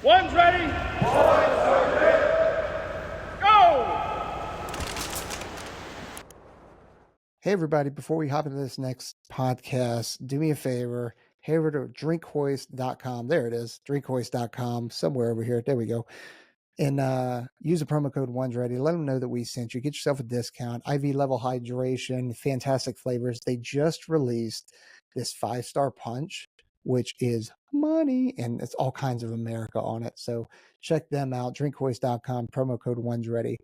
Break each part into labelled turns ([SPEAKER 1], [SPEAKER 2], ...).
[SPEAKER 1] One's ready. Go!
[SPEAKER 2] Hey, everybody, before we hop into this next podcast, do me a favor. Head over to drinkhoist.com. There it is, drinkhoist.com, somewhere over here. There we go. And use the promo code ONESREADY. Let them know that we sent you. Get yourself a discount. IV level hydration, fantastic flavors. They just released this 5-star punch, which is money, and it's all kinds of America on it. So check them out, drinkhoist.com, promo code ONESREADY.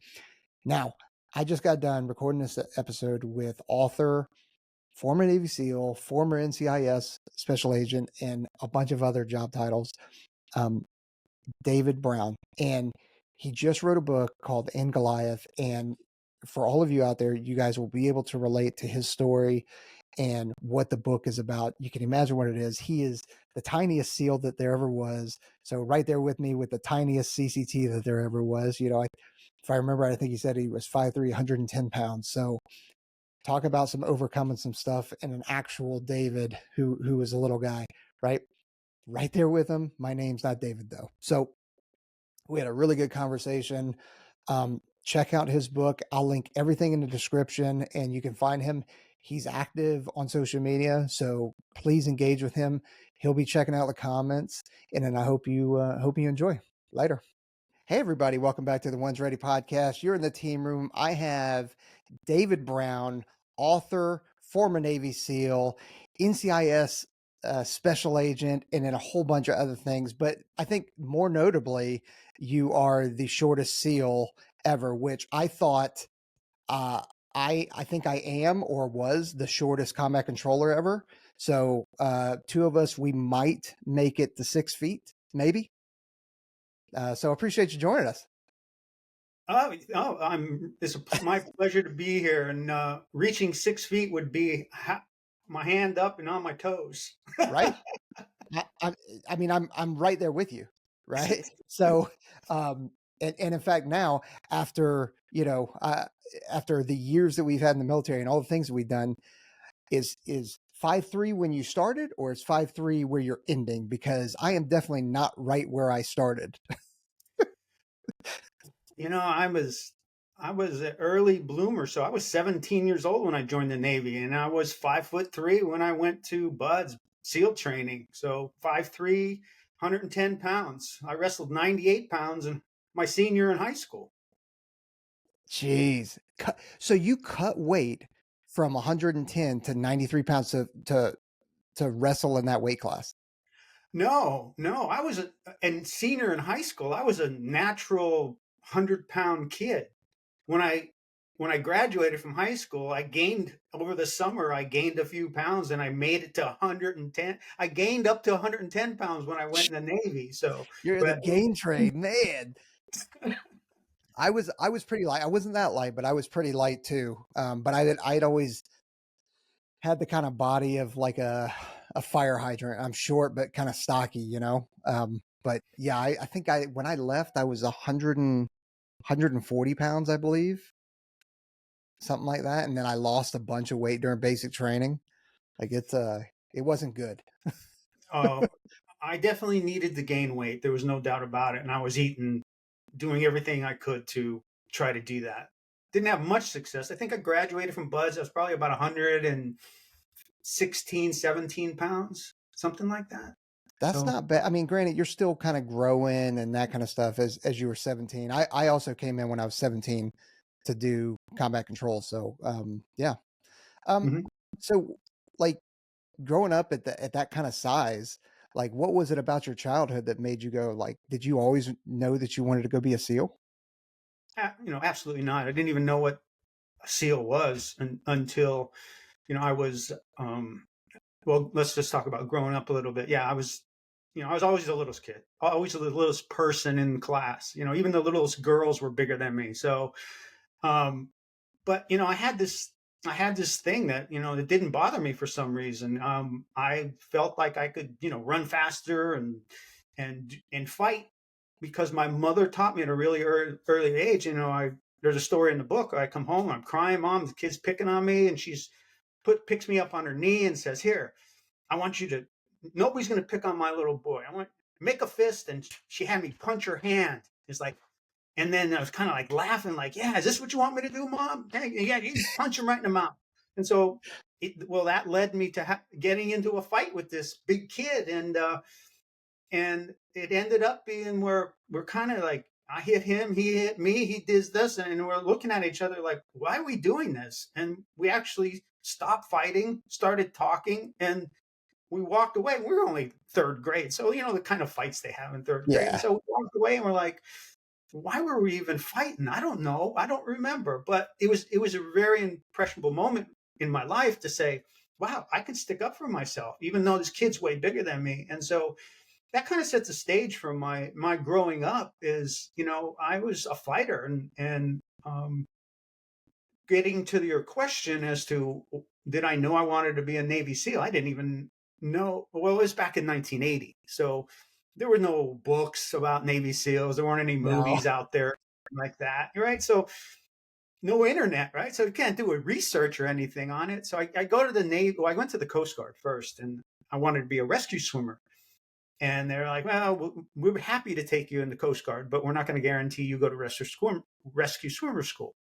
[SPEAKER 2] Now, I just got done recording this episode with author, former Navy SEAL, former NCIS Special Agent, and a bunch of other job titles, David Brown. And he just wrote a book called In Goliath. And for all of you out there, you guys will be able to relate to his story and what the book is about. You can imagine what it is. He is the tiniest SEAL that there ever was. So right there with me with the tiniest CCT that there ever was. You know, if I remember, I think he said he was 5'3", 110 pounds. So talk about some overcoming some stuff, and an actual David who was a little guy, right there with him. My name's not David though. So we had a really good conversation. Check out his book. I'll link everything in the description, and you can find him. He's active on social media, so please engage with him. He'll be checking out the comments, and then I hope you enjoy. Later. Hey, everybody. Welcome back to the One's Ready podcast. You're in the team room. I have David Brown, author, former Navy SEAL, NCIS Special Agent, and then a whole bunch of other things. But I think more notably, you are the shortest SEAL ever, which I thought I think I am or was the shortest combat controller ever. So two of us, we might make it to 6 feet, maybe. So I appreciate you joining us.
[SPEAKER 3] It's my pleasure to be here, and reaching 6 feet would be my hand up and on my toes.
[SPEAKER 2] Right. I mean, I'm right there with you. Right. So, and in fact, now after, after the years that we've had in the military and all the things that we've done, is 5'3" when you started, or is 5'3" where you're ending? Because I am definitely not right where I started.
[SPEAKER 3] I was an early bloomer, so I was 17 years old when I joined the Navy, and I was 5'3" when I went to BUD/S SEAL training. So 5'3", 110 pounds. I wrestled 98 pounds in my senior in high school.
[SPEAKER 2] Jeez. So you cut weight from 110 to 93 pounds to wrestle in that weight class?
[SPEAKER 3] No, I was a senior in high school. I was a natural 100-pound kid. When I graduated from high school, I gained over the summer. I gained a few pounds, and I made it to 110. I gained up to 110 pounds when I went in the Navy. So
[SPEAKER 2] you're in the gain train, man. I was pretty light. I wasn't that light, but I was pretty light too. But I'd always had the kind of body of like a fire hydrant. I'm short, but kind of stocky, But yeah, I think when I left, I was 140 pounds, I believe, something like that. And then I lost a bunch of weight during basic training. Like it wasn't good.
[SPEAKER 3] I definitely needed to gain weight. There was no doubt about it. And I was doing everything I could to try to do that. Didn't have much success. I think I graduated from BUD/S. I was probably about 116, 17 pounds, something like that.
[SPEAKER 2] That's not bad. I mean, granted, you're still kind of growing and that kind of stuff as you were 17. I also came in when I was 17 to do combat control. So, yeah. So like growing up at that kind of size, like what was it about your childhood that made you go, like, did you always know that you wanted to go be a SEAL?
[SPEAKER 3] Absolutely not. I didn't even know what a SEAL was until, I was, well, let's just talk about growing up a little bit. Yeah, I was always the littlest kid, always the littlest person in class. Even the littlest girls were bigger than me. So, but I had this thing that that didn't bother me for some reason. I felt like I could run faster and fight, because my mother taught me at a really early age. There's a story in the book. I come home, I'm crying, Mom, the kid's picking on me, and she's picks me up on her knee and says, "Here, I want you to. Nobody's going to pick on my little boy. I want make a fist, and she had me punch her hand. It's like, and then I was kind of like laughing, like, yeah, is this what you want me to do, Mom? Hey, yeah, you punch him right in the mouth. And so, that led me to getting into a fight with this big kid, and it ended up being where we're kind of like, I hit him, he hit me, he did this, and we're looking at each other like, why are we doing this? And we actually stopped fighting, started talking, and we walked away. We were only third grade, so the kind of fights they have in third grade. And
[SPEAKER 2] Yeah.
[SPEAKER 3] so we walked away, and we're like, why were we even fighting? I don't know. I don't remember. But it was a very impressionable moment in my life to say, wow, I can stick up for myself, even though this kid's way bigger than me. And so that kind of sets the stage for my growing up. Is I was a fighter, and getting to your question as to, did I know I wanted to be a Navy SEAL? I didn't even know. Well, it was back in 1980, so there were no books about Navy SEALs. There weren't any
[SPEAKER 2] No.
[SPEAKER 3] movies out there like that, right? So no internet, right? So you can't do a research or anything on it. So I go to the Navy. Well, I went to the Coast Guard first, and I wanted to be a rescue swimmer. And they're like, well, we're happy to take you in the Coast Guard, but we're not going to guarantee you go to rescue swimmer school.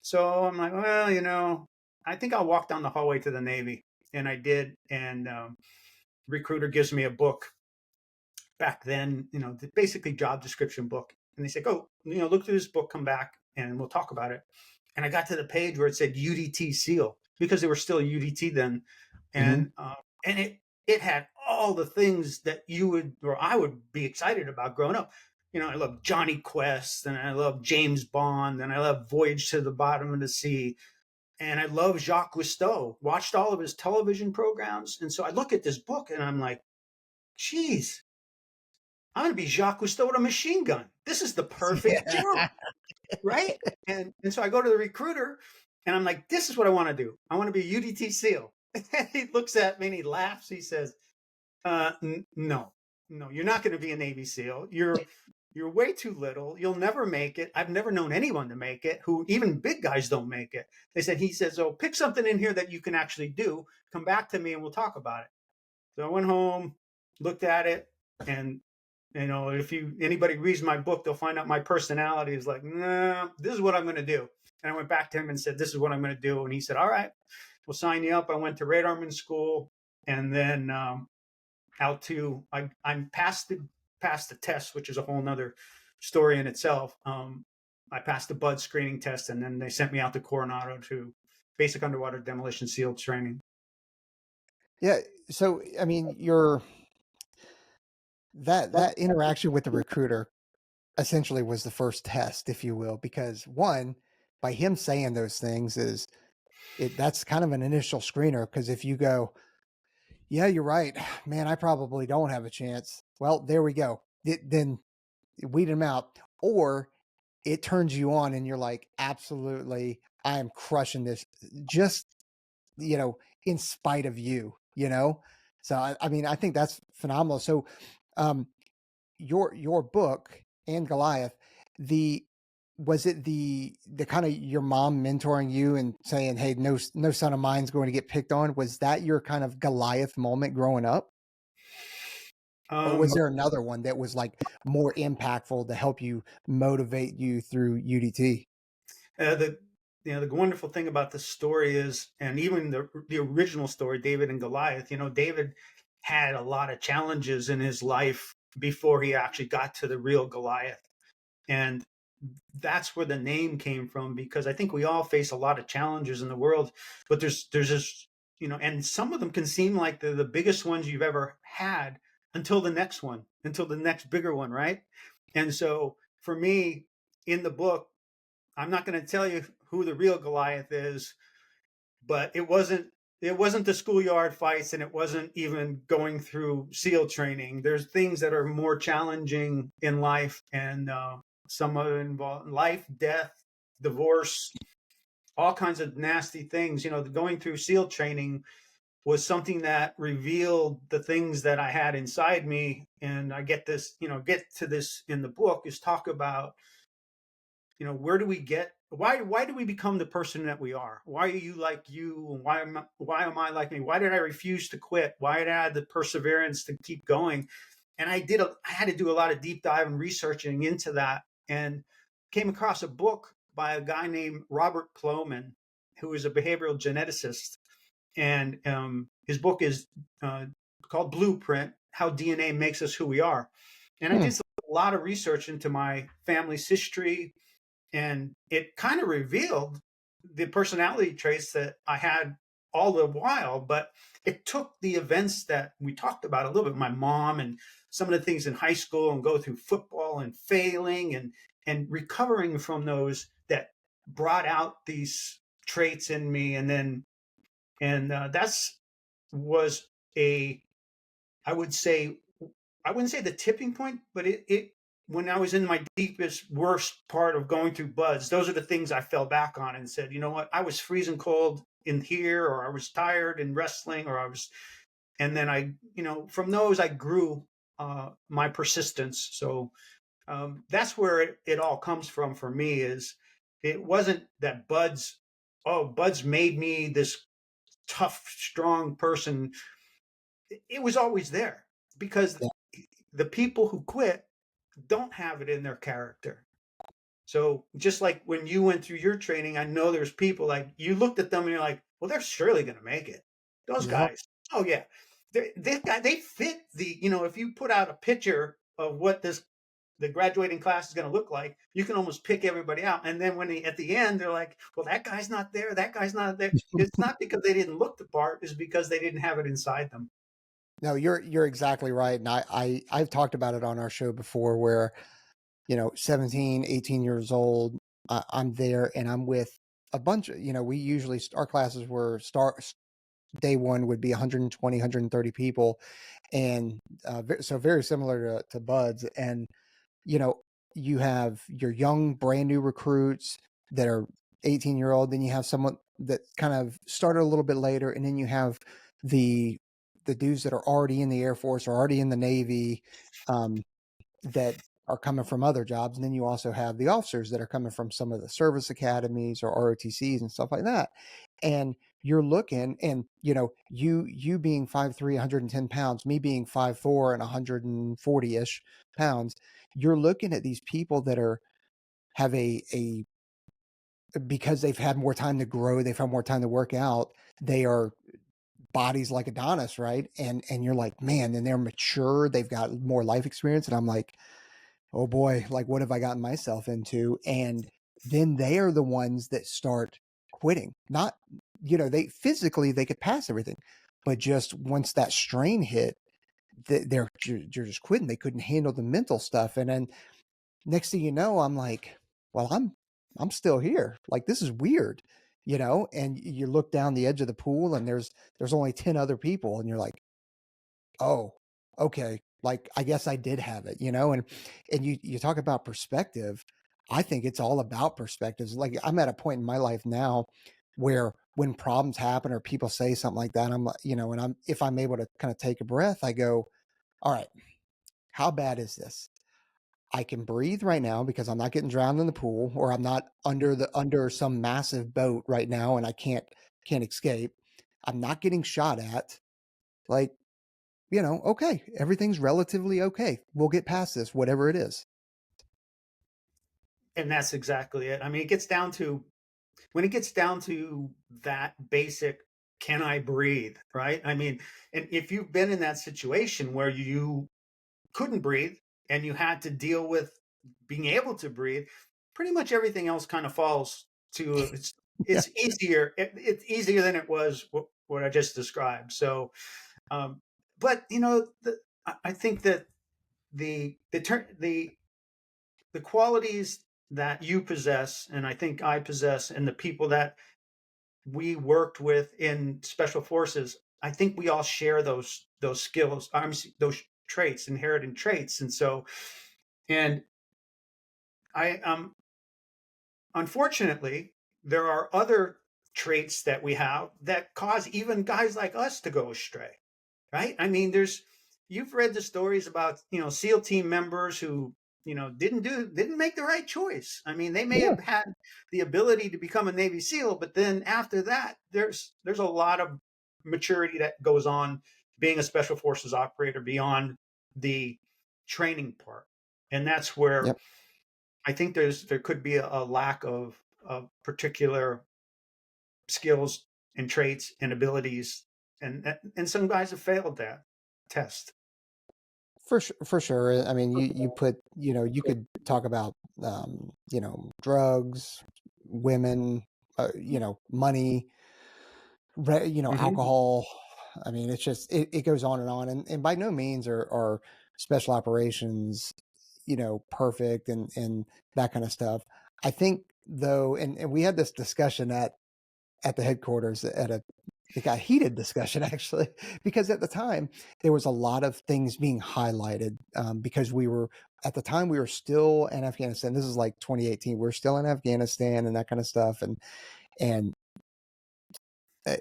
[SPEAKER 3] So I'm like, well, I think I'll walk down the hallway to the Navy. And I did. And recruiter gives me a book back then, basically job description book. And they say, go, look through this book, come back, and we'll talk about it. And I got to the page where it said UDT SEAL, because they were still UDT then.
[SPEAKER 2] Hmm.
[SPEAKER 3] And it had all the things that you would, or I would be excited about growing up. I love Johnny Quest, and I love James Bond, and I love Voyage to the Bottom of the Sea. And I love Jacques Cousteau, watched all of his television programs. And so I look at this book and I'm like, geez, I'm going to be Jacques Cousteau with a machine gun. This is the perfect
[SPEAKER 2] Yeah.
[SPEAKER 3] job, right? And so I go to the recruiter and I'm like, this is what I want to do. I want to be a UDT SEAL. And he looks at me and he laughs. He says, no, you're not going to be a Navy SEAL. You're way too little. You'll never make it. I've never known anyone to make it, who even big guys don't make it. He says, oh, pick something in here that you can actually do. Come back to me and we'll talk about it. So I went home, looked at it, and if anybody reads my book, they'll find out my personality is like, nah, this is what I'm going to do. And I went back to him and said, this is what I'm going to do. And he said, all right, we'll sign you up. I went to radarman school, and then I passed the test, which is a whole nother story in itself. I passed the BUD screening test, and then they sent me out to Coronado to basic underwater demolition SEAL training.
[SPEAKER 2] Yeah. So, I mean, that interaction with the recruiter essentially was the first test, if you will, because one, by him saying those things that's kind of an initial screener. Because if you go, yeah, you're right, man, I probably don't have a chance. Well, there we go. Then weed him out. Or it turns you on and you're like, absolutely, I am crushing this, just, in spite of you. So, I mean, I think that's phenomenal. So, um, your book and Goliath, the was it the kind of your mom mentoring you and saying, hey, no son of mine's going to get picked on? Was that your kind of Goliath moment growing up? Or was there another one that was like more impactful to help you motivate you through UDT?
[SPEAKER 3] The wonderful thing about this story is, and even the original story, David and Goliath, David had a lot of challenges in his life before he actually got to the real Goliath. And that's where the name came from, because I think we all face a lot of challenges in the world, but there's this, and some of them can seem like the biggest ones you've ever had until the next one, until the next bigger one, right? And so for me, in the book, I'm not going to tell you who the real Goliath is, but it wasn't the schoolyard fights, and it wasn't even going through SEAL training. There's things that are more challenging in life, and some of it involve life, death, divorce, all kinds of nasty things. Going through SEAL training was something that revealed the things that I had inside me. And I get to this in the book, is talk about, where do we get, why do we become the person that we are? Why are you like you? And why am I like me? Why did I refuse to quit? Why did I have the perseverance to keep going? and I had to do a lot of deep dive and researching into that, and came across a book by a guy named Robert Plomin, who is a behavioral geneticist, and his book is called Blueprint: How DNA Makes Us Who We Are. And I
[SPEAKER 2] Hmm.
[SPEAKER 3] did a lot of research into my family's history, and it kind of revealed the personality traits that I had all the while. But it took the events that we talked about a little bit, my mom and some of the things in high school, and go through football and failing and recovering from those, that brought out these traits in me. And then and that's was a, I would say, I wouldn't say the tipping point, but it when I was in my deepest, worst part of going through buds, those are the things I fell back on and said, you know what, I was freezing cold in here, or I was tired in wrestling, or I was, and then I, from those I grew my persistence. So that's where it all comes from for me. Is it wasn't that buds, oh, buds made me this tough, strong person. It was always there, because
[SPEAKER 2] Yeah.
[SPEAKER 3] the people who quit don't have it in their character. So just like when you went through your training, I know there's people like you looked at them and you're like, well, they're surely going to make it. Those
[SPEAKER 2] Yep.
[SPEAKER 3] guys, oh yeah, they fit the, if you put out a picture of what the graduating class is going to look like, you can almost pick everybody out. And then when at the end, they're like, well, that guy's not there. That guy's not there. It's not because they didn't look the part, it's because they didn't have it inside them.
[SPEAKER 2] No, you're exactly right. And I've talked about it on our show before where, 17, 18 years old, I'm there and I'm with a bunch of, we usually, our classes were day one would be 120, 130 people. And so very similar to Buds. And, you know, you have your young, brand new recruits that are 18-year-old. Then you have someone that kind of started a little bit later. And then you have the, the dudes that are already in the Air Force or already in the Navy, um, that are coming from other jobs. And then you also have the officers that are coming from some of the service academies or ROTCs and stuff like that. And you're looking, and you being 5'3", 110 pounds, me being 5'4" and 140-ish pounds, you're looking at these people that have a because they've had more time to grow, they've had more time to work out, they are bodies like Adonis, right? And you're like, man, and they're mature, they've got more life experience. And I'm like, oh boy, like what have I gotten myself into? And then they are the ones that start quitting. Not, they physically they could pass everything, but just once that strain hit, you're just quitting. They couldn't handle the mental stuff. And then next thing you know, I'm like, well, I'm still here. Like this is weird, and you look down the edge of the pool and there's only 10 other people and you're like, oh, okay. Like I guess I did have it, and you talk about perspective. I think it's all about perspectives. Like I'm at a point in my life now where when problems happen or people say something like that, I'm like, and if I'm able to kind of take a breath, I go, all right, how bad is this? I can breathe right now because I'm not getting drowned in the pool, or I'm not under some massive boat right now and I can't escape. I'm not getting shot at. Like, okay, everything's relatively okay. We'll get past this, whatever it is.
[SPEAKER 3] And that's exactly it. I mean, when it gets down to that basic, can I breathe, right? I mean, and if you've been in that situation where you couldn't breathe and you had to deal with being able to breathe, pretty much everything else kind of falls to
[SPEAKER 2] Yeah.
[SPEAKER 3] it's easier. It's easier than it was what I just described. So, um, but I think that the the qualities that you possess, and I think I possess, and the people that we worked with in special forces, I think we all share those skills, those traits, inherited traits. And so, and I unfortunately, there are other traits that we have that cause even guys like us to go astray, right? I mean, you've read the stories about, SEAL team members who, didn't make the right choice. I mean, they may
[SPEAKER 2] Yeah.
[SPEAKER 3] have had the ability to become a Navy SEAL, but then after that, there's a lot of maturity that goes on being a special forces operator beyond the training part, and that's where
[SPEAKER 2] Yep.
[SPEAKER 3] I think there could be a lack of particular skills and traits and abilities, and some guys have failed that test.
[SPEAKER 2] For sure. I mean, you put, you could talk about, drugs, women, money,
[SPEAKER 3] Hmm.
[SPEAKER 2] alcohol. I mean, it's just, it goes on and on. And by no means are special operations, perfect and that kind of stuff. I think though, and we had this discussion at the headquarters it got heated discussion actually, because at the time there was a lot of things being highlighted, because at the time we were still in Afghanistan. This is like 2018. We're still in Afghanistan and that kind of stuff. And uh,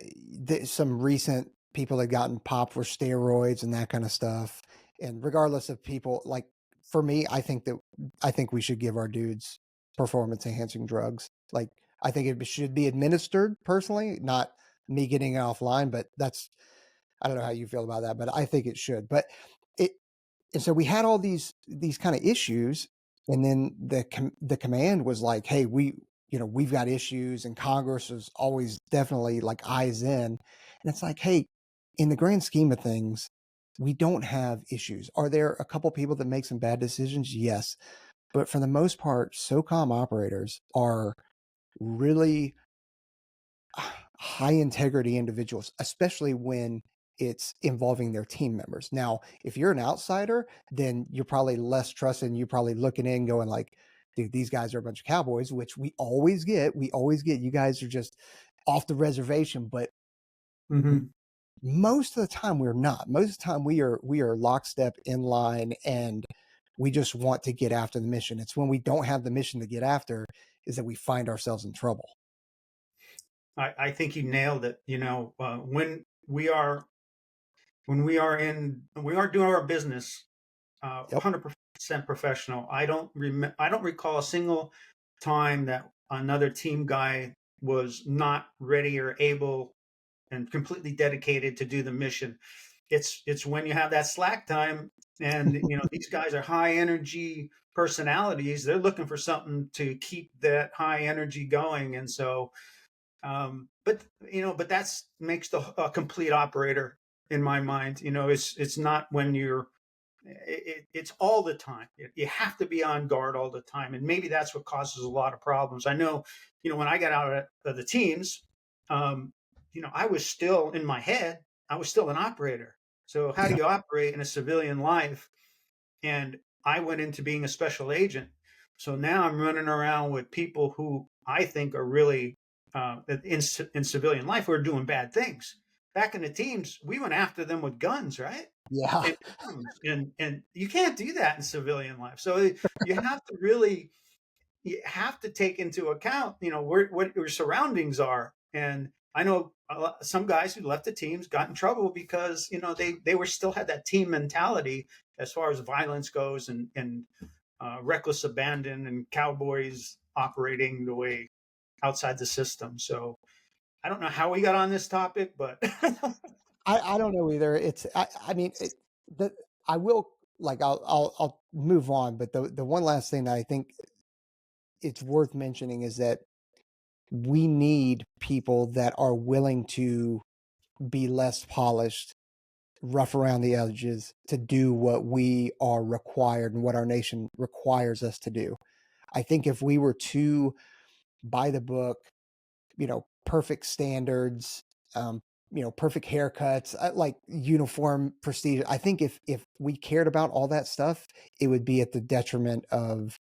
[SPEAKER 2] some recent people had gotten popped for steroids and that kind of stuff. And regardless of people, like for me, I think we should give our dudes performance enhancing drugs. Like I think it should be administered personally, not me getting it offline, but I don't know how you feel about that, but I think it should. But it and so we had all these kind of issues, and then the command was like, "Hey, we've got issues," and Congress is always definitely like eyes in, and it's like, "Hey, in the grand scheme of things, we don't have issues. Are there a couple people that make some bad decisions? Yes, but for the most part, SOCOM operators are really high integrity individuals, especially when it's involving their team members. Now, if you're an outsider, then you're probably less trusted and you're probably looking in going like, dude, these guys are a bunch of cowboys, which we always get. We always get, you guys are just off the reservation, but
[SPEAKER 3] Hmm.
[SPEAKER 2] most of the time we're not. Most of the time we are lockstep in line and we just want to get after the mission. It's when we don't have the mission to get after is that we find ourselves in trouble.
[SPEAKER 3] I think you nailed it. When we are doing our business,
[SPEAKER 2] Yep.
[SPEAKER 3] 100% professional. I don't recall a single time that another team guy was not ready or able and completely dedicated to do the mission. It's when you have that slack time, and these guys are high energy personalities. They're looking for something to keep that high energy going, and so but that's makes the a complete operator in my mind. It's not when it's all the time. You have to be on guard all the time, and maybe that's what causes a lot of problems. I know, when I got out of the teams, um, I was still in my head. I was still an operator. So how do
[SPEAKER 2] Yep.
[SPEAKER 3] you operate in a civilian life? And I went into being a special agent. So now I'm running around with people who I think are really in civilian life who are doing bad things. Back in the teams, we went after them with guns, right?
[SPEAKER 2] Yeah.
[SPEAKER 3] And arms, and you can't do that in civilian life. So you have to take into account, what your surroundings are. And I know some guys who left the teams got in trouble because they were still had that team mentality as far as violence goes, and reckless abandon and cowboys operating the way outside the system. So I don't know how we got on this topic, but
[SPEAKER 2] I don't know either. I mean the I will like I'll move on, but the one last thing that I think it's worth mentioning is that we need people that are willing to be less polished, rough around the edges to do what we are required and what our nation requires us to do. I think if we were too by the book, perfect standards, perfect haircuts, like uniform prestige. I think if we cared about all that stuff, it would be at the detriment of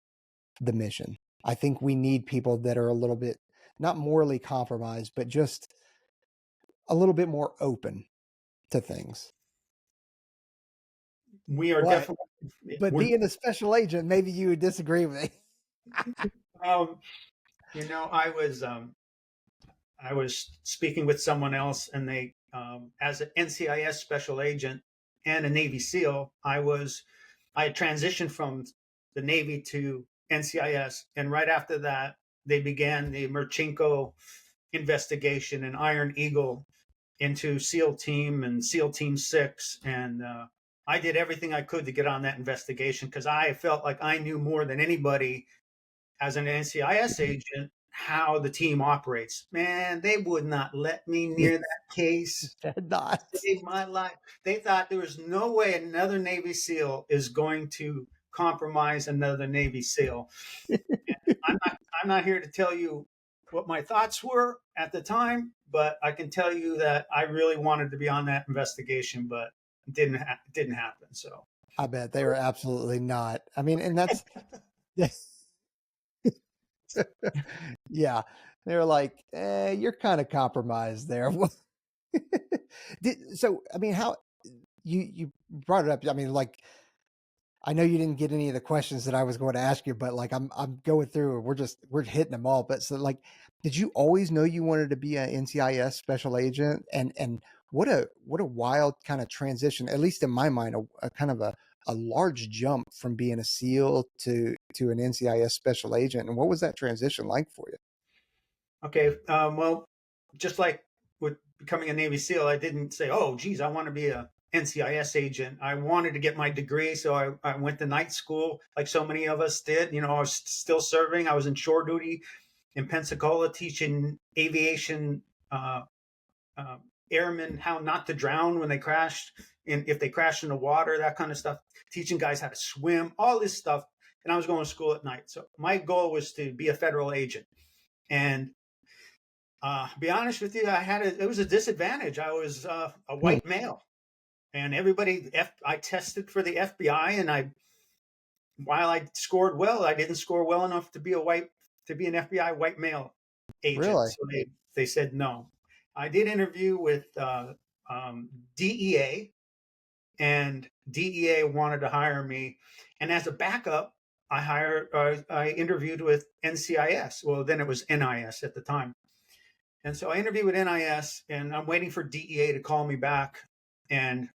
[SPEAKER 2] the mission. I think we need people that are a little bit not morally compromised, but just a little bit more open to things.
[SPEAKER 3] we are
[SPEAKER 2] But
[SPEAKER 3] definitely we're
[SPEAKER 2] being a special agent, maybe you would disagree with me.
[SPEAKER 3] um, I was speaking with someone else, and they, as an NCIS Special Agent and a Navy SEAL, I had transitioned from the Navy to NCIS, and right after that, they began the Merchenko investigation and Iron Eagle into SEAL Team and SEAL Team 6, and I did everything I could to get on that investigation because I felt like I knew more than anybody as an NCIS agent how the team operates. Man, they would not let me near that case.
[SPEAKER 2] Not.
[SPEAKER 3] Saved my life. They thought there was no way another Navy SEAL is going to compromise another Navy SEAL. I'm not here to tell you what my thoughts were at the time, but I can tell you that I really wanted to be on that investigation, but it didn't happen. So
[SPEAKER 2] I bet they were absolutely not. I mean, and that's yeah. They were like, you're kind of compromised there. So I mean, how you brought it up. I mean, like, I know you didn't get any of the questions that I was going to ask you, but like I'm going through and we're hitting them all. But so like, did you always know you wanted to be an NCIS special agent? And what a wild kind of transition, at least in my mind, a kind of a large jump from being a SEAL to an NCIS special agent. And what was that transition like for you?
[SPEAKER 3] okay, well, just like with becoming a Navy SEAL, I didn't say, "Oh, geez, I want to be a NCIS agent." I wanted to get my degree, so I went to night school, like so many of us did. I was still serving. I was in shore duty in Pensacola, teaching aviation uh, uh, airmen how not to drown when they crashed, and if they crash in the water, that kind of stuff. Teaching guys how to swim, all this stuff. And I was going to school at night. So my goal was to be a federal agent. And be honest with you, it was a disadvantage. I was a
[SPEAKER 2] Hmm,
[SPEAKER 3] white male, and I tested for the FBI, and while I scored well, I didn't score well enough to be an FBI white male agent.
[SPEAKER 2] really?
[SPEAKER 3] So they said no. I did interview with DEA, and DEA wanted to hire me, and as a backup, I interviewed with NCIS. Well, then it was NIS at the time. And so I interviewed with NIS, and I'm waiting for DEA to call me back. And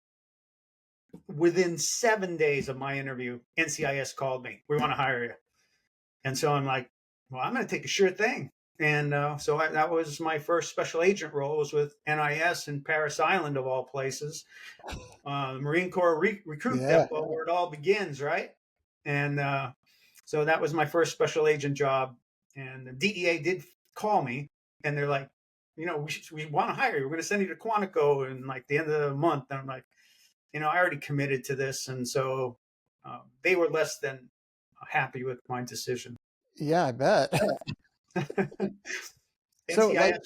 [SPEAKER 3] within 7 days of my interview, NCIS called me. We want to hire you. And so I'm like, well, I'm going to take a sure thing. And that was my first special agent role, was with NIS in Paris Island, of all places. Marine Corps recruit
[SPEAKER 2] Yeah.
[SPEAKER 3] depot, where it all begins, right? And so that was my first special agent job. And the DEA did call me, and they're like, we want to hire you. We're going to send you to Quantico in like the end of the month. And I'm like, I already committed to this, and so they were less than happy with my decision.
[SPEAKER 2] Yeah, I bet. So like,
[SPEAKER 3] NCIS,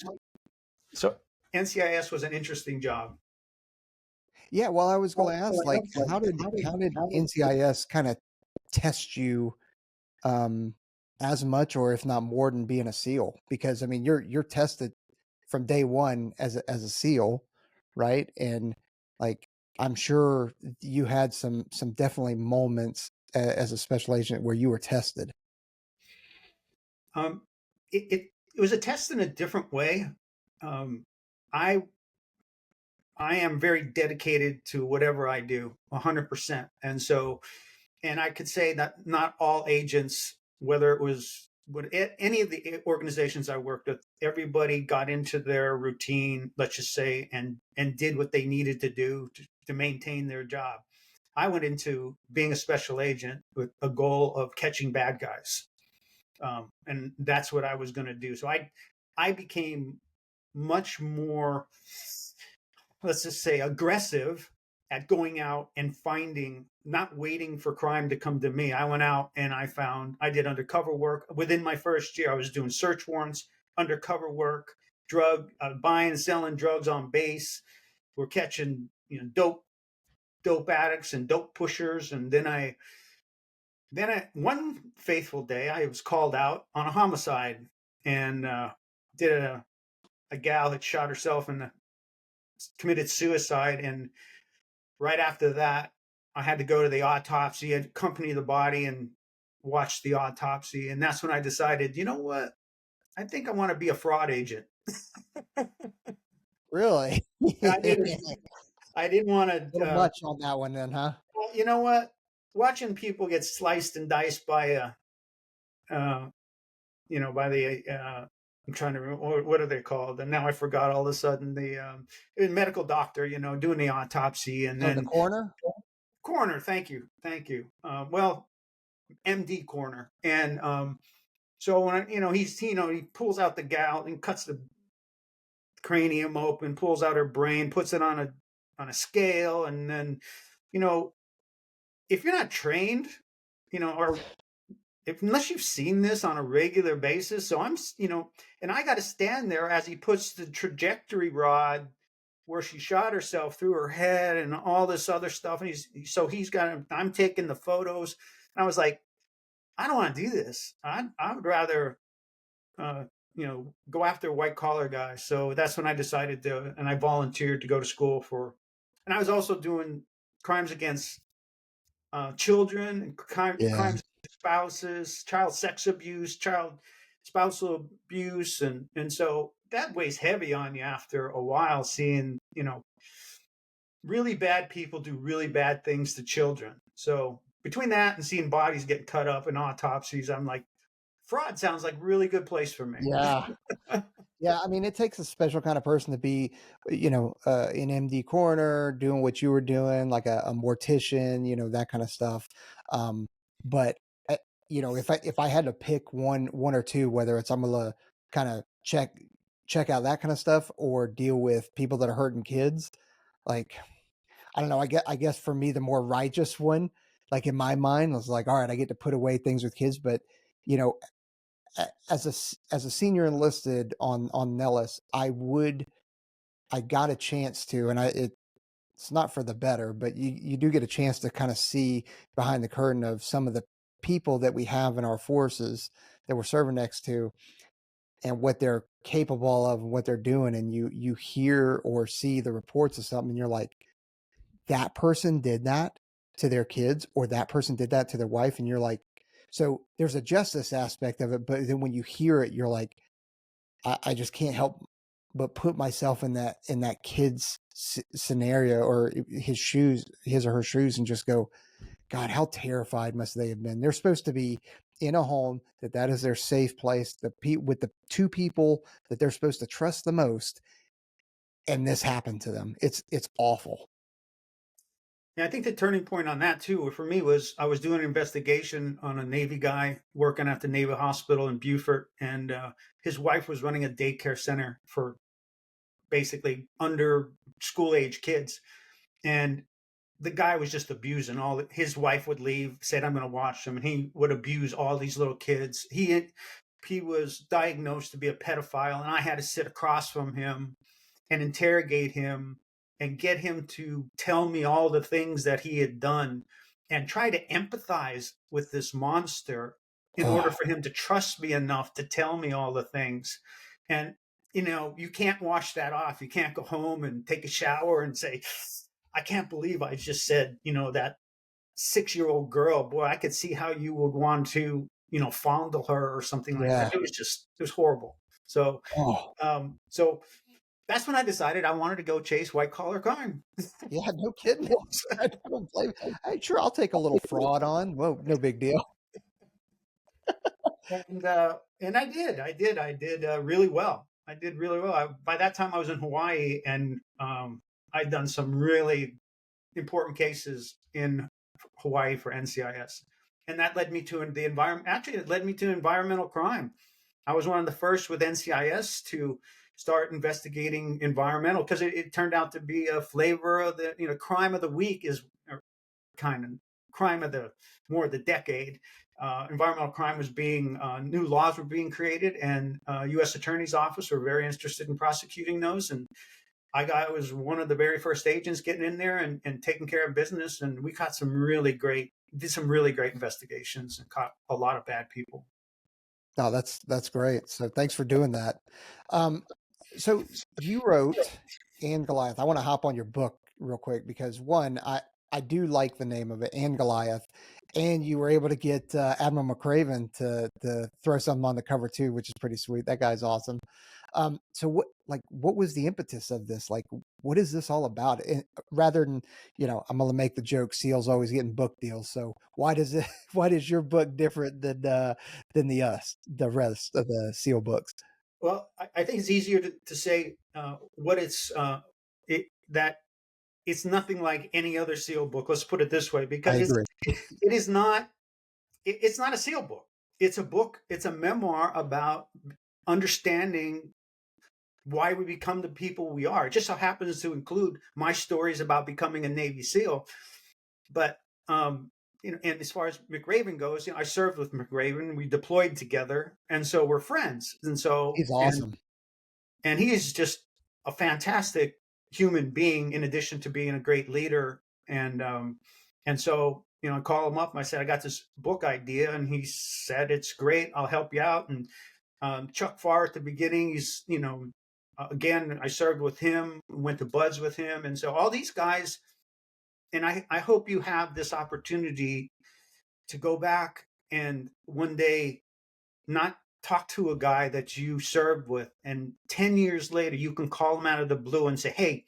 [SPEAKER 3] so NCIS was an interesting job.
[SPEAKER 2] yeah, well, I was going to ask, like, how did NCIS kind of test you um as much or if not more than being a SEAL? Because I mean, you're tested from day one as a SEAL, right? And like, I'm sure you had some definitely moments as a special agent where you were tested.
[SPEAKER 3] Um, it was a test in a different way. Um, I I am very dedicated to whatever I do, 100%. And I could say that not all agents, whether it was any of the organizations I worked with, everybody got into their routine, let's just say, and did what they needed to do to maintain their job. I went into being a special agent with a goal of catching bad guys, and that's what I was going to do. So I became much more, let's just say, aggressive at going out and finding, not waiting for crime to come to me. I went out and I did undercover work. Within my first year, I was doing search warrants, undercover work, buying and selling drugs on base. We're catching, dope addicts and dope pushers. And one faithful day, I was called out on a homicide, and did a gal that shot herself and committed suicide. And right after that, I had to go to the autopsy, and accompany the body and watch the autopsy. And that's when I decided, you know what? I think I want to be a fraud agent.
[SPEAKER 2] Really?
[SPEAKER 3] I
[SPEAKER 2] A
[SPEAKER 3] didn't. I didn't want to.
[SPEAKER 2] little much on that one then, huh?
[SPEAKER 3] Well, you know what? Watching people get sliced and diced by uh, by the. I'm trying to remember, what are they called? And now I forgot all of a sudden, the medical doctor, doing the autopsy, and
[SPEAKER 2] Oh, the
[SPEAKER 3] then
[SPEAKER 2] corner?
[SPEAKER 3] Corner. Thank you. Thank you. Well, MD corner. And so when he's he pulls out the gout and cuts the cranium open, pulls out her brain, puts it on a scale, and then you know if you're not trained, or if unless you've seen this on a regular basis, so and I got to stand there as he puts the trajectory rod where she shot herself through her head and all this other stuff, and I'm taking the photos, and I was like, I don't want to do this. I would rather uh, go after white collar guys. So that's when I decided to, and I volunteered to go to school and I was also doing crimes against children, and
[SPEAKER 2] Yeah.
[SPEAKER 3] crimes against spouses, child sex abuse, child spousal abuse, and so that weighs heavy on you after a while, seeing really bad people do really bad things to children. So between that and seeing bodies get cut up in autopsies, I'm like, fraud sounds like a really good place for me.
[SPEAKER 2] Yeah. Yeah, I mean, it takes a special kind of person to be, an MD coroner, doing what you were doing, like a mortician, that kind of stuff. Um, but uh, if I had to pick one or two, whether it's I'm gonna kind of check out that kind of stuff or deal with people that are hurting kids, like I don't know, I guess for me the more righteous one, like in my mind, was like, all right, I get to put away things with kids, but you know, as a senior enlisted on Nellis, I got a chance to, and it's not for the better, but you do get a chance to kind of see behind the curtain of some of the people that we have in our forces that we're serving next to and what they're capable of and what they're doing. And you hear or see the reports of something and you're like, that person did that to their kids or that person did that to their wife. And you're like, so there's a justice aspect of it. But then when you hear it, you're like, I just can't help but put myself in that kid's scenario or his or her shoes, and just go, God, how terrified must they have been? They're supposed to be in a home that is their safe place, with the two people that they're supposed to trust the most, and this happened to them. It's awful.
[SPEAKER 3] Yeah, I think the turning point on that too, for me, was I was doing an investigation on a Navy guy working at the Naval Hospital in Beaufort, and his wife was running a daycare center for basically under school age kids, and the guy was just abusing his wife would leave, said, I'm going to watch them, and he would abuse all these little kids. He was diagnosed to be a pedophile, and I had to sit across from him and interrogate him and get him to tell me all the things that he had done and try to empathize with this monster in order
[SPEAKER 2] Oh,
[SPEAKER 3] for him to trust me enough to tell me all the things. And you can't wash that off. You can't go home and take a shower and say, I can't believe I just said, that 6-year-old girl, boy, I could see how you would want to, fondle her or something like that.
[SPEAKER 2] yeah.
[SPEAKER 3] It was horrible. So,
[SPEAKER 2] Oh,
[SPEAKER 3] so that's when I decided I wanted to go chase white collar crime.
[SPEAKER 2] yeah. No kidding. I don't blame. Hey, sure, I'll take a little fraud on. Whoa, no big deal.
[SPEAKER 3] And I did really well. I did really well. By that time, I was in Hawaii, and I'd done some really important cases in Hawaii for NCIS, and that led me to the environment. Actually, it led me to environmental crime. I was one of the first with NCIS to start investigating environmental, because it turned out to be a flavor of the crime of the week is kind of crime of the decade. Environmental crime was being new laws were being created, and U.S. Attorney's Office were very interested in prosecuting those. And I was one of the very first agents getting in there and taking care of business, and we caught did some really great investigations and caught a lot of bad people.
[SPEAKER 2] No, that's great. So thanks for doing that. Um, so you wrote and Goliath. I want to hop on your book real quick because one, I do like the name of it, and Goliath, and you were able to get Admiral McCraven to throw something on the cover too, which is pretty sweet. That guy's awesome. So what was the impetus of this? Like, what is this all about? And rather than, I'm gonna make the joke, SEALs always getting book deals. So why does it? Why is your book different than the rest of the SEAL books?
[SPEAKER 3] Well, I think it's easier to say what that it's nothing like any other SEAL book. Let's put it this way,
[SPEAKER 2] I
[SPEAKER 3] because
[SPEAKER 2] agree.
[SPEAKER 3] it is not it's not a SEAL book. It's a book. It's a memoir about understanding why we become the people we are. It just so happens to include my stories about becoming a Navy SEAL. But and as far as McRaven goes, I served with McRaven. We deployed together, and so we're friends. And so
[SPEAKER 2] He's awesome.
[SPEAKER 3] and he is just a fantastic human being, in addition to being a great leader. And so I called him up and I said, I got this book idea, and he said, it's great, I'll help you out. And Chuck Farr at the beginning, he's again, I served with him, went to buds with him, and so all these guys. And I hope you have this opportunity to go back and one day not talk to a guy that you served with, and 10 years later you can call him out of the blue and say, hey,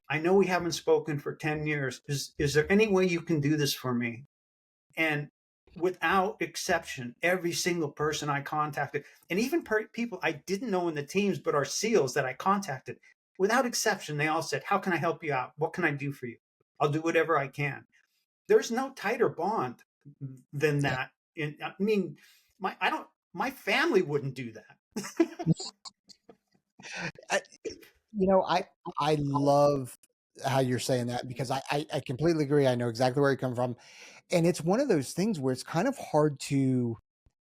[SPEAKER 3] I know we haven't spoken for 10 years. Is there any way you can do this for me? And without exception, every single person I contacted, and even people I didn't know in the teams but are SEALs that I contacted, without exception, they all said, how can I help you out? What can I do for you? I'll do whatever I can. There's no tighter bond than
[SPEAKER 2] Yeah.
[SPEAKER 3] that. And I mean, my family wouldn't do that.
[SPEAKER 2] I, I love how you're saying that, because I completely agree. I know exactly where you come from. And it's one of those things where it's kind of hard to,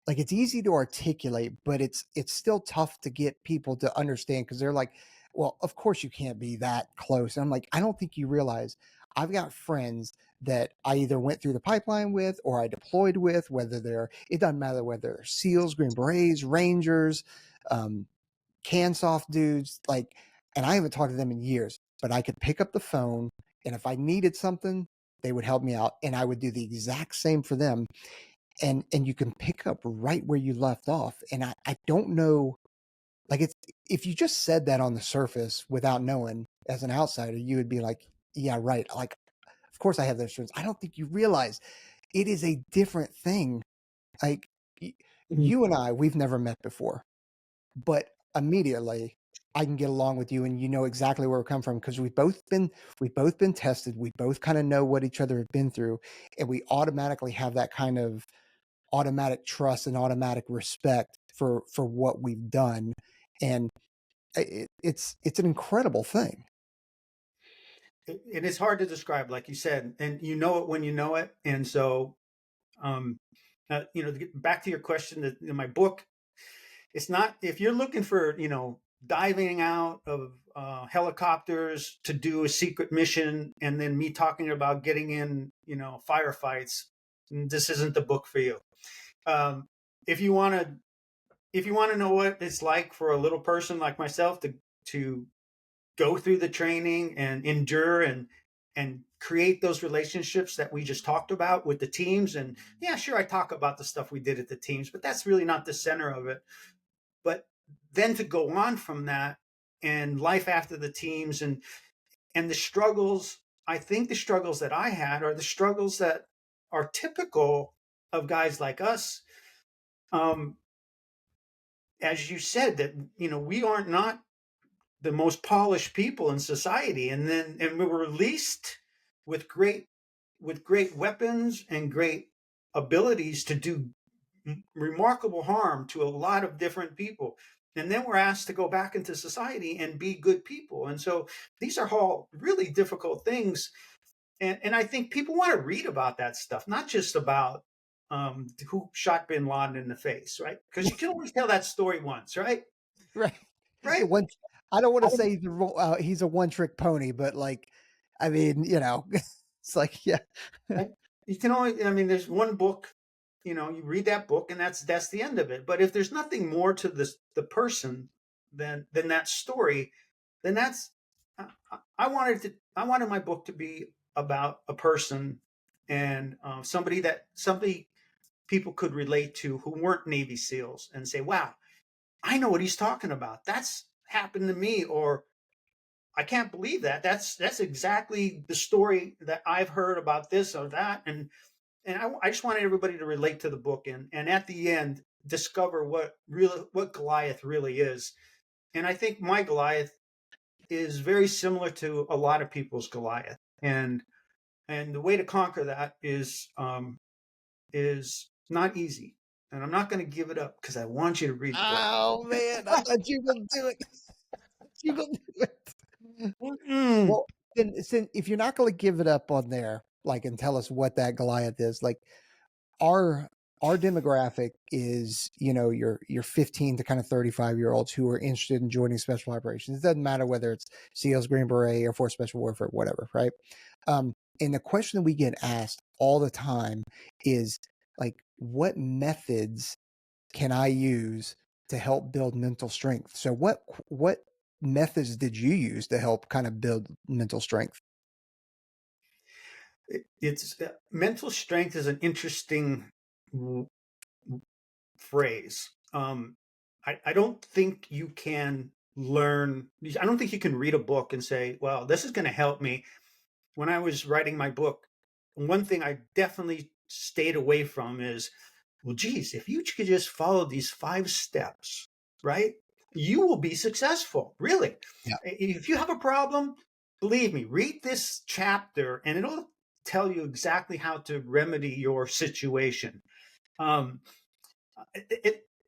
[SPEAKER 2] like, it's easy to articulate, but it's still tough to get people to understand, because they're like, well, of course you can't be that close. And I'm like, I don't think you realize I've got friends that I either went through the pipeline with or I deployed with, it doesn't matter whether they're SEALs, Green Berets, Rangers, um, CanSoft dudes, like, and I haven't talked to them in years, but I could pick up the phone, and if I needed something, they would help me out, and I would do the exact same for them. And you can pick up right where you left off. And I don't know, like, it's, if you just said that on the surface without knowing, as an outsider, you would be like, yeah, right. Like, of course I have those friends. I don't think you realize it is a different thing. Like, you and we've never met before, but immediately I can get along with you, and you know exactly where we come from, because we've both been tested. We both kind of know what each other have been through, and we automatically have that kind of automatic trust and automatic respect for what we've done. And it's an incredible thing.
[SPEAKER 3] It is hard to describe, like you said, and you know it when you know it. And so, um, to get back to your question, that in my book, it's not, if you're looking for, diving out of helicopters to do a secret mission, and then me talking about getting in, firefights, this isn't the book for you. Um, if you want to, if you want to know what it's like for a little person like myself to go through the training and endure and create those relationships that we just talked about with the teams. And yeah, sure, I talk about the stuff we did at the teams, but that's really not the center of it. But then to go on from that, and life after the teams, and the struggles, I think the struggles that I had are the struggles that are typical of guys like us. um, as you said, that we aren't not the most polished people in society, and we were released with great weapons and great abilities to do remarkable harm to a lot of different people, and then we're asked to go back into society and be good people. And so these are all really difficult things, and I think people want to read about that stuff, not just about who shot bin Laden in the face, right? Because you can always tell that story once, right?
[SPEAKER 2] Right.
[SPEAKER 3] Right.
[SPEAKER 2] I don't want to say he's a one trick pony, but, like, I mean, it's like, yeah.
[SPEAKER 3] You can only, I mean, there's one book, you read that book, and that's the end of it. But if there's nothing more to the person than that story, then that's, I wanted my book to be about a person, and somebody people could relate to, who weren't Navy SEALs, and say, wow, I know what he's talking about. That's happened to me. Or I can't believe that. That's exactly the story that I've heard about this or that. And I just wanted everybody to relate to the book, and at the end discover what Goliath really is. And I think my Goliath is very similar to a lot of people's Goliath, and the way to conquer that is not easy. And I'm not going to give it up because I want you to read the book.
[SPEAKER 2] Oh man, I thought you would do it. You will do it.
[SPEAKER 3] Mm.
[SPEAKER 2] Well, then if you're not going to give it up on there, like, and tell us what that Goliath is, like our our demographic is, your 15 to kind of 35-year-olds who are interested in joining special operations. It doesn't matter whether it's SEALs, Green Beret, Air Force Special Warfare, whatever, right? And the question that we get asked all the time is like, what methods can I use to help build mental strength? So what methods did you use to help kind of build mental strength?
[SPEAKER 3] It's mental strength is an interesting phrase. I don't think you can learn. I don't think you can read a book and say, "Well, this is going to help me." When I was writing my book, one thing I definitely stayed away from is, well, geez, if you could just follow these 5 steps, right, you will be successful. Really,
[SPEAKER 2] Yeah.
[SPEAKER 3] if you have a problem, believe me, read this chapter, and it'll tell you exactly how to remedy your situation. Um,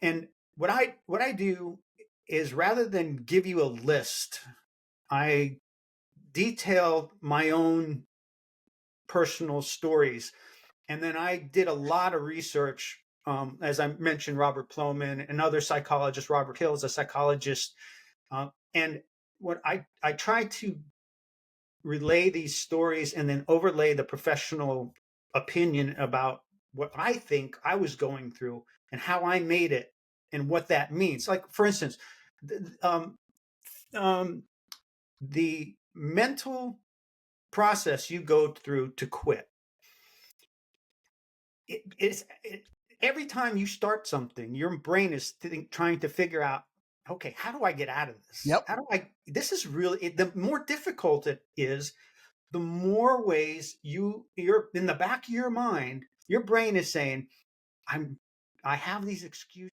[SPEAKER 3] and what I do is, rather than give you a list, I detail my own personal stories, and then I did a lot of research. As I mentioned, Robert Plomin and other psychologists. Robert Hill is a psychologist, and what I try to relay these stories and then overlay the professional opinion about what I think I was going through and how I made it and what that means. Like, for instance, um, um, the mental process you go through to quit. Every time you start something, your brain is trying to figure out, okay, how do I get out of this?
[SPEAKER 2] Yep.
[SPEAKER 3] How do I? This is really the more difficult it is, the more ways you're in the back of your mind, your brain is saying, I have these excuses.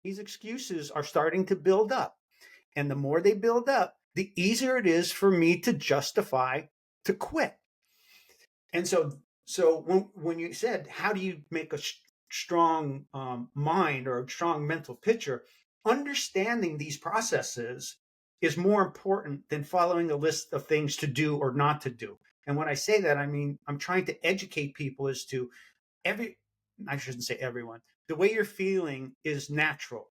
[SPEAKER 3] These excuses are starting to build up. And the more they build up, the easier it is for me to justify to quit. And so when you said, how do you make a strong mind or a strong mental picture, understanding these processes is more important than following a list of things to do or not to do. And when I say that, I mean, I'm trying to educate people as to every, I shouldn't say everyone, the way you're feeling is natural.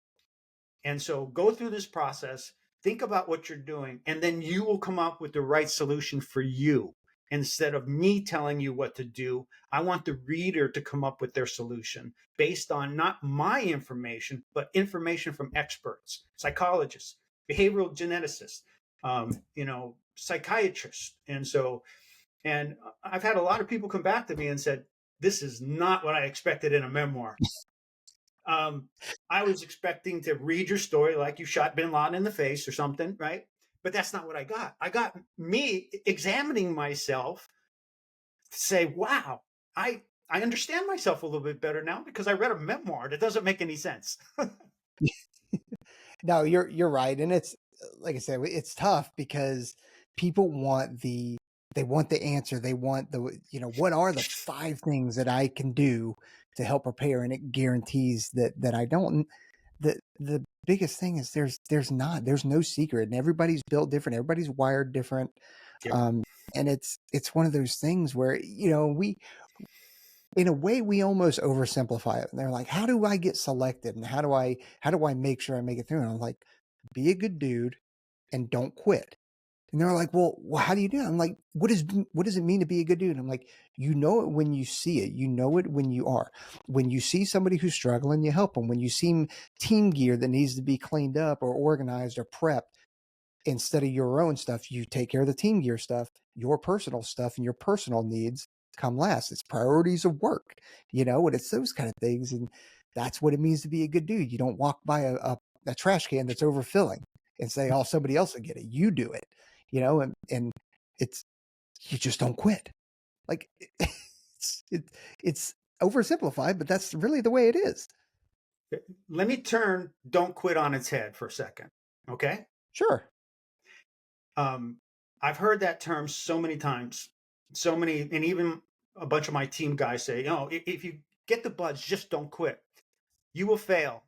[SPEAKER 3] And so go through this process, think about what you're doing, and then you will come up with the right solution for you. Instead of me telling you what to do, I want the reader to come up with their solution based on not my information, but information from experts, psychologists, behavioral geneticists, psychiatrists. And I've had a lot of people come back to me and said, this is not what I expected in a memoir. I was expecting to read your story like you shot bin Laden in the face or something, right? But that's not what I got. I got me examining myself to say, wow, I understand myself a little bit better now because I read a memoir that doesn't make any sense.
[SPEAKER 2] No, you're right, and it's like I said, it's tough because people want they want the answer. They want what are the 5 things that I can do to help prepare, and it guarantees that I don't. The biggest thing is there's no secret, and everybody's built different. Everybody's wired different,
[SPEAKER 3] Yep.
[SPEAKER 2] um, and it's one of those things where we in a way we almost oversimplify it. And they're like, how do I get selected, and how do I make sure I make it through? And I'm like, be a good dude and don't quit. And they're like, well, how do you do it? I'm like, what does it mean to be a good dude? I'm like, you know it when you see it. You know it when you are. When you see somebody who's struggling, you help them. When you see team gear that needs to be cleaned up or organized or prepped, instead of your own stuff, you take care of the team gear stuff. Your personal stuff and your personal needs come last. It's priorities of work, and it's those kind of things. And that's what it means to be a good dude. You don't walk by a trash can that's overfilling and say, oh, somebody else will get it. You do it, and it's, you just don't quit. Like it's oversimplified, but that's really the way it is.
[SPEAKER 3] Let me turn don't quit on its head for a second. Okay.
[SPEAKER 2] Sure.
[SPEAKER 3] Um, I've heard that term so many times, so many, and even a bunch of my team guys say, if you get the buds, just don't quit. You will fail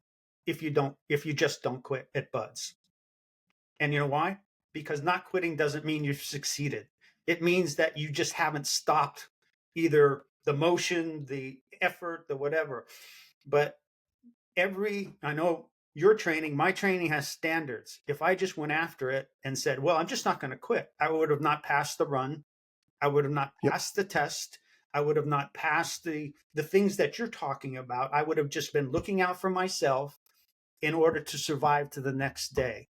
[SPEAKER 3] if you just don't quit at buds. And you know why? Because not quitting doesn't mean you've succeeded. It means that you just haven't stopped either the motion, the effort, the whatever. But I know your training, my training has standards. If I just went after it and said, well, I'm just not going to quit, I would have not passed the run. I would have not
[SPEAKER 2] Yep.
[SPEAKER 3] passed the test. I would have not passed the things that you're talking about. I would have just been looking out for myself in order to survive to the next day.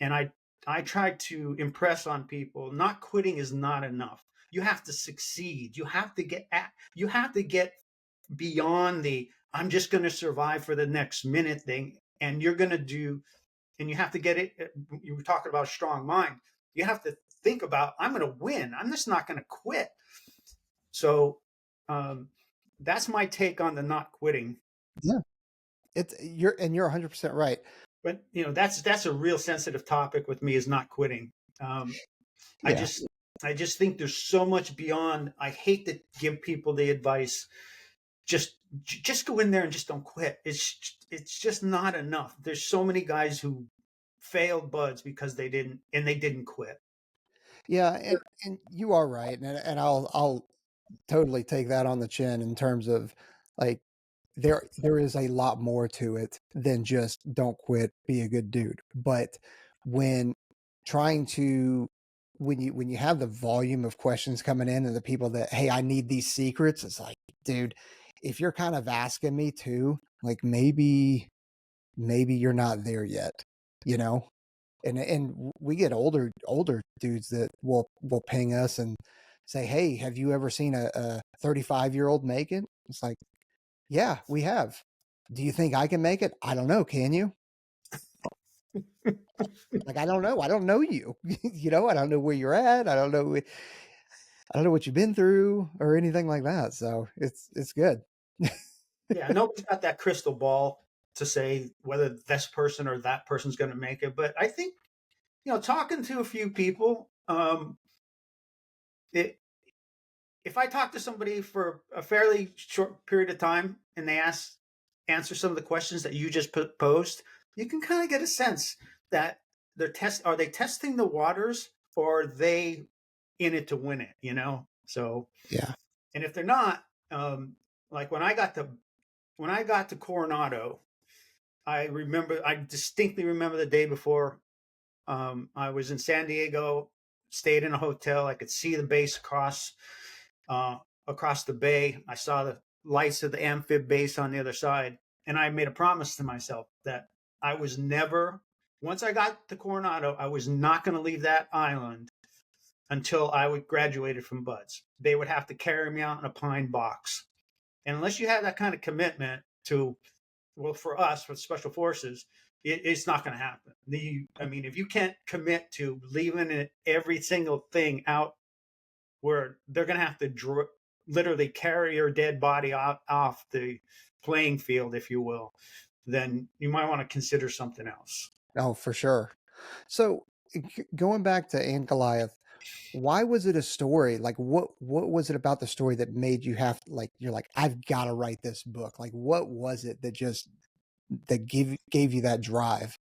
[SPEAKER 3] And I try to impress on people, not quitting is not enough. You have to succeed. You have to get beyond the I'm just going to survive for the next minute thing. And you're going to do, and you have to get it. You were talking about a strong mind. You have to think about, I'm going to win. I'm just not going to quit. So that's my take on the not quitting.
[SPEAKER 2] Yeah. You're 100% right.
[SPEAKER 3] But that's a real sensitive topic with me, is not quitting. Um, I
[SPEAKER 2] Yeah.
[SPEAKER 3] just I just think there's so much beyond. I hate to give people the advice. Just go in there and just don't quit. It's just not enough. There's so many guys who failed buds because they didn't quit.
[SPEAKER 2] Yeah, and you are right, and I'll totally take that on the chin in terms of like there is a lot more to it than just don't quit, be a good dude. But when trying to when you have the volume of questions coming in and the people that, hey, I need these secrets, it's like, dude, if you're kind of asking me to, like maybe you're not there yet, you know? And we get older dudes that will ping us and say, "Hey, have you ever seen a 35-year-old make it?" It's like, "Yeah, we have." Do you think I can make it? I don't know. Can you? Like, I don't know. I don't know you. You know, I don't know where you're at. I don't know what you've been through or anything like that. So it's good.
[SPEAKER 3] Yeah, nobody's got that crystal ball to say whether this person or that person's going to make it. But I think talking to a few people, it if I talk to somebody for a fairly short period of time and they answer some of the questions that you just posed, you can kind of get a sense that are they testing the waters, or are they in it to win it. So,
[SPEAKER 2] Yeah.
[SPEAKER 3] and if they're not, like when I got to Coronado, I distinctly remember the day before. I was in San Diego, stayed in a hotel. I could see the base uh, across the bay. I saw the lights of the amphib base on the other side. And I made a promise to myself that I was never, once I got to Coronado, I was not going to leave that island until I would graduated from Buds. They would have to carry me out in a pine box. And unless you have that kind of commitment to, well, for us, for special forces, it's not going to happen. I mean, if you can't commit to leaving every single thing out where they're going to have to literally carry your dead body off the playing field, if you will, then you might want to consider something else.
[SPEAKER 2] Oh, for sure. So going back to Anne Goliath, why was it a story? Like what was it about the story that made you have like you're like, I've got to write this book? Like what was it that just that gave you that drive?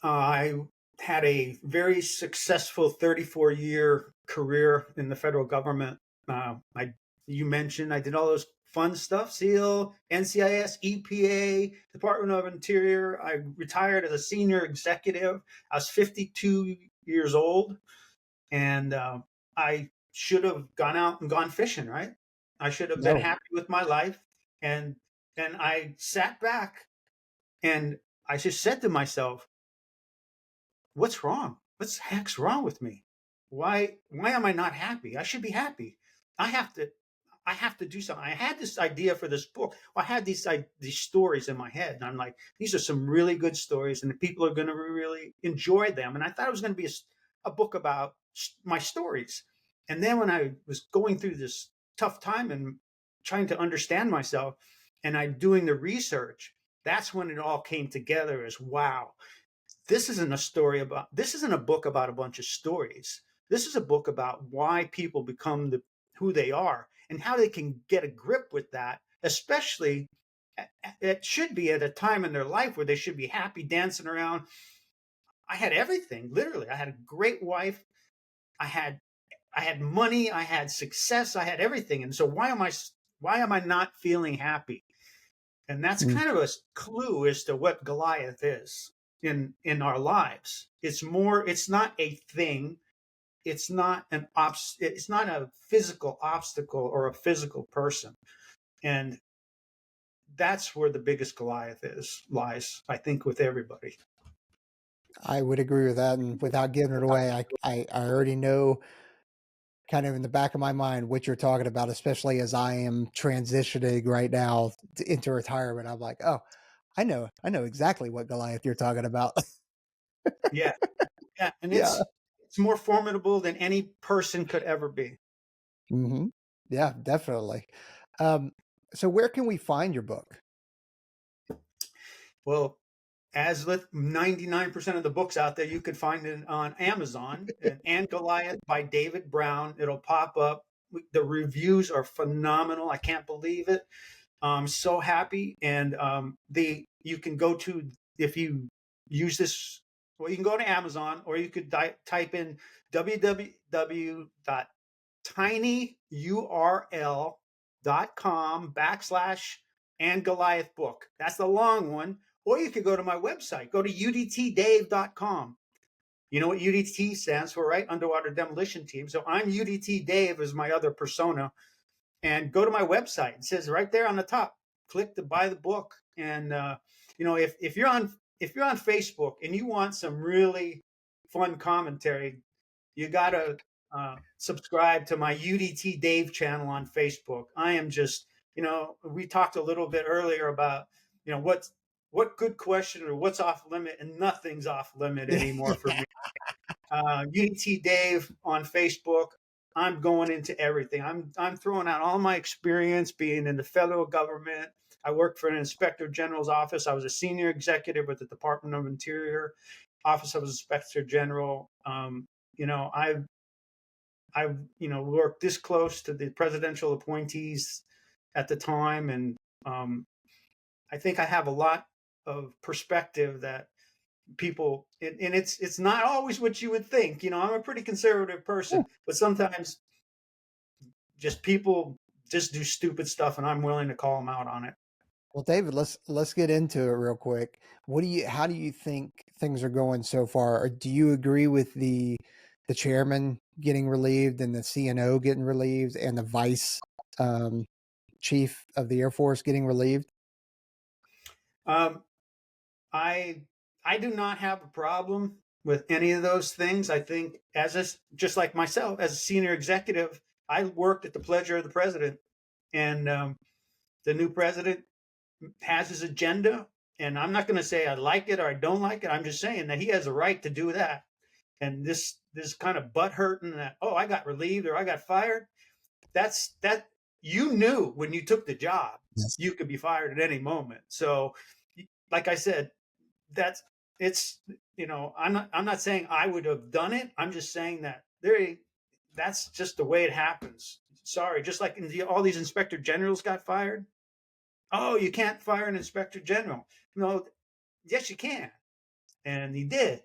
[SPEAKER 3] I had a very successful 34-year career in the federal government. You mentioned I did all those fun stuff: SEAL, NCIS, EPA, Department of Interior. I retired as a senior executive. I was 52 years old, and I should have gone out and gone fishing. Right? I should have been
[SPEAKER 2] No.
[SPEAKER 3] happy with my life, and I sat back and I just said to myself, what's wrong? What's the heck's wrong with me? Why am I not happy? I should be happy. I have to I have to do something. I had this idea for this book. I had these stories in my head, and I'm like, these are some really good stories, and the people are going to really enjoy them. And I thought it was going to be a book about my stories. And then when I was going through this tough time and trying to understand myself, and I doing the research, that's when it all came together as wow. this isn't a story about, this isn't a book about a bunch of stories. This is a book about why people become who they are and how they can get a grip with that, especially it should be at a time in their life where they should be happy dancing around. I had everything, literally. I had a great wife. I had I had money, I had success, I had everything. And so why am I not feeling happy? And that's
[SPEAKER 2] Mm.
[SPEAKER 3] kind of a clue as to what Goliath is in our lives. It's not a thing. It's not a physical obstacle or a physical person. And that's where the biggest Goliath lies, I think, with everybody.
[SPEAKER 2] I would agree with that, and without giving it away, I already know kind of in the back of my mind what you're talking about, especially as I am transitioning right now into retirement. I'm like, oh, I know exactly what Goliath you're talking about.
[SPEAKER 3] Yeah. Yeah. And
[SPEAKER 2] Yeah.
[SPEAKER 3] it's more formidable than any person could ever be.
[SPEAKER 2] Hmm. Yeah, definitely. Um, so where can we find your book?
[SPEAKER 3] Well, as with 99% of the books out there, you could find it on Amazon. And Goliath by David Brown. It'll pop up. The reviews are phenomenal. I can't believe it. I'm so happy. And you can go to, if you use this, well, you can go to Amazon, or you could type in www.tinyurl.com/ and Goliath book. That's the long one. Or you could go to my website, go to udtdave.com. You know what UDT stands for, right? Underwater Demolition Team. So I'm UDT Dave as my other persona. And go to my website. It says right there on the top, click to buy the book. And if you're on Facebook and you want some really fun commentary, you gotta subscribe to my UDT Dave channel on Facebook. I am just, we talked a little bit earlier about, what good question or what's off limit, and nothing's off limit anymore for me. UDT Dave on Facebook. I'm going into everything. I'm throwing out all my experience being in the federal government. I worked for an inspector general's office. I was a senior executive with the Department of Interior, Office of Inspector General. I've worked this close to the presidential appointees at the time, and I think I have a lot of perspective that people, and it's not always what you would think. I'm a pretty conservative person, but sometimes just people just do stupid stuff, and I'm willing to call them out on it.
[SPEAKER 2] Well, David, let's get into it real quick. How do you think things are going so far? Or do you agree with the chairman getting relieved and the CNO getting relieved and the vice um, chief of the Air Force getting relieved?
[SPEAKER 3] um, I I do not have a problem with any of those things. I think just like myself as a senior executive, I worked at the pleasure of the president, and the new president has his agenda. And I'm not going to say I like it or I don't like it. I'm just saying that he has a right to do that. And this kind of butt hurting that, oh, I got relieved or I got fired. That you knew when you took the job
[SPEAKER 2] Yes.
[SPEAKER 3] you could be fired at any moment. So, like I said, that's it's I'm not saying I would have done it. I'm just saying that that's just the way it happens. Sorry, just like all these inspector generals got fired. Oh, you can't fire an inspector general. No, yes, you can. And he did.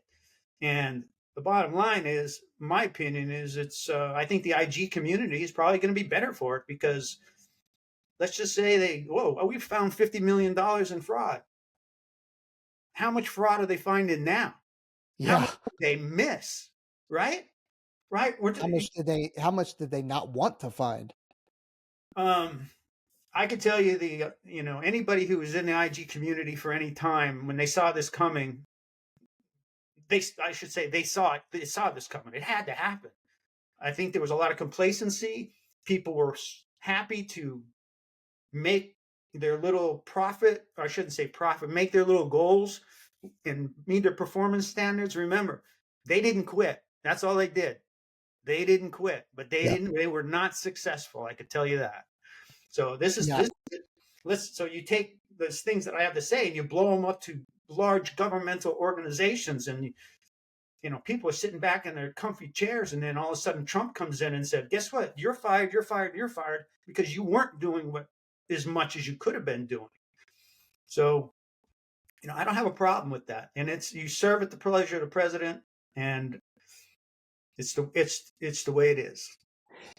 [SPEAKER 3] And the bottom line is, my opinion is, I think the IG community is probably going to be better for it, because let's just say we found $50 million in fraud. How much fraud are they finding now? How
[SPEAKER 2] Yeah.
[SPEAKER 3] much did they miss? Right? Right?
[SPEAKER 2] How much did they not want to find?
[SPEAKER 3] Um, I could tell you anybody who was in the IG community for any time, when they saw this coming, I should say they saw it. They saw this coming. It had to happen. I think there was a lot of complacency. People were happy to make their little profit, or I shouldn't say profit, make their little goals and meet their performance standards. Remember, they didn't quit. That's all they did. They didn't quit, but
[SPEAKER 2] Yeah.
[SPEAKER 3] they were not successful. I could tell you that. So this is
[SPEAKER 2] Yeah.
[SPEAKER 3] this. So you take those things that I have to say and you blow them up to large governmental organizations, and people are sitting back in their comfy chairs, and then all of a sudden Trump comes in and said, "Guess what? You're fired. You're fired. You're fired because you weren't doing what as much as you could have been doing." So, I don't have a problem with that, and it's you serve at the pleasure of the president, and it's the way it is.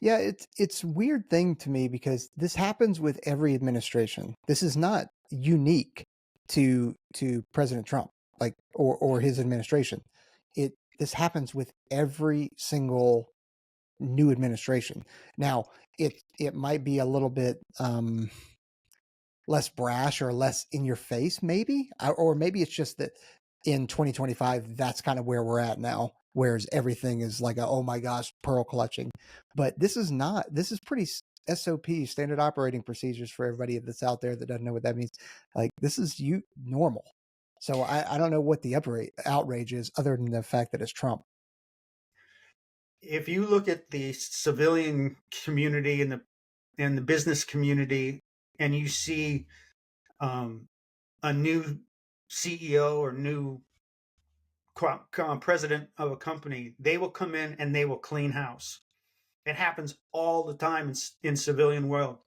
[SPEAKER 2] Yeah, it's a weird thing to me because this happens with every administration. This is not unique to President Trump, like or his administration. This happens with every single new administration. Now, it might be a little bit less brash or less in your face, maybe, or maybe it's just that in 2025, that's kind of where we're at now, whereas everything is like, oh my gosh, pearl clutching. But this is not, this is pretty SOP, standard operating procedures, for everybody that's out there that doesn't know what that means. Like, this is normal. So I don't know what the outrage is other than the fact that it's Trump.
[SPEAKER 3] If you look at the civilian community and the business community, and you see a new CEO or new president of a company, they will come in and they will clean house. It happens all the time in civilian world.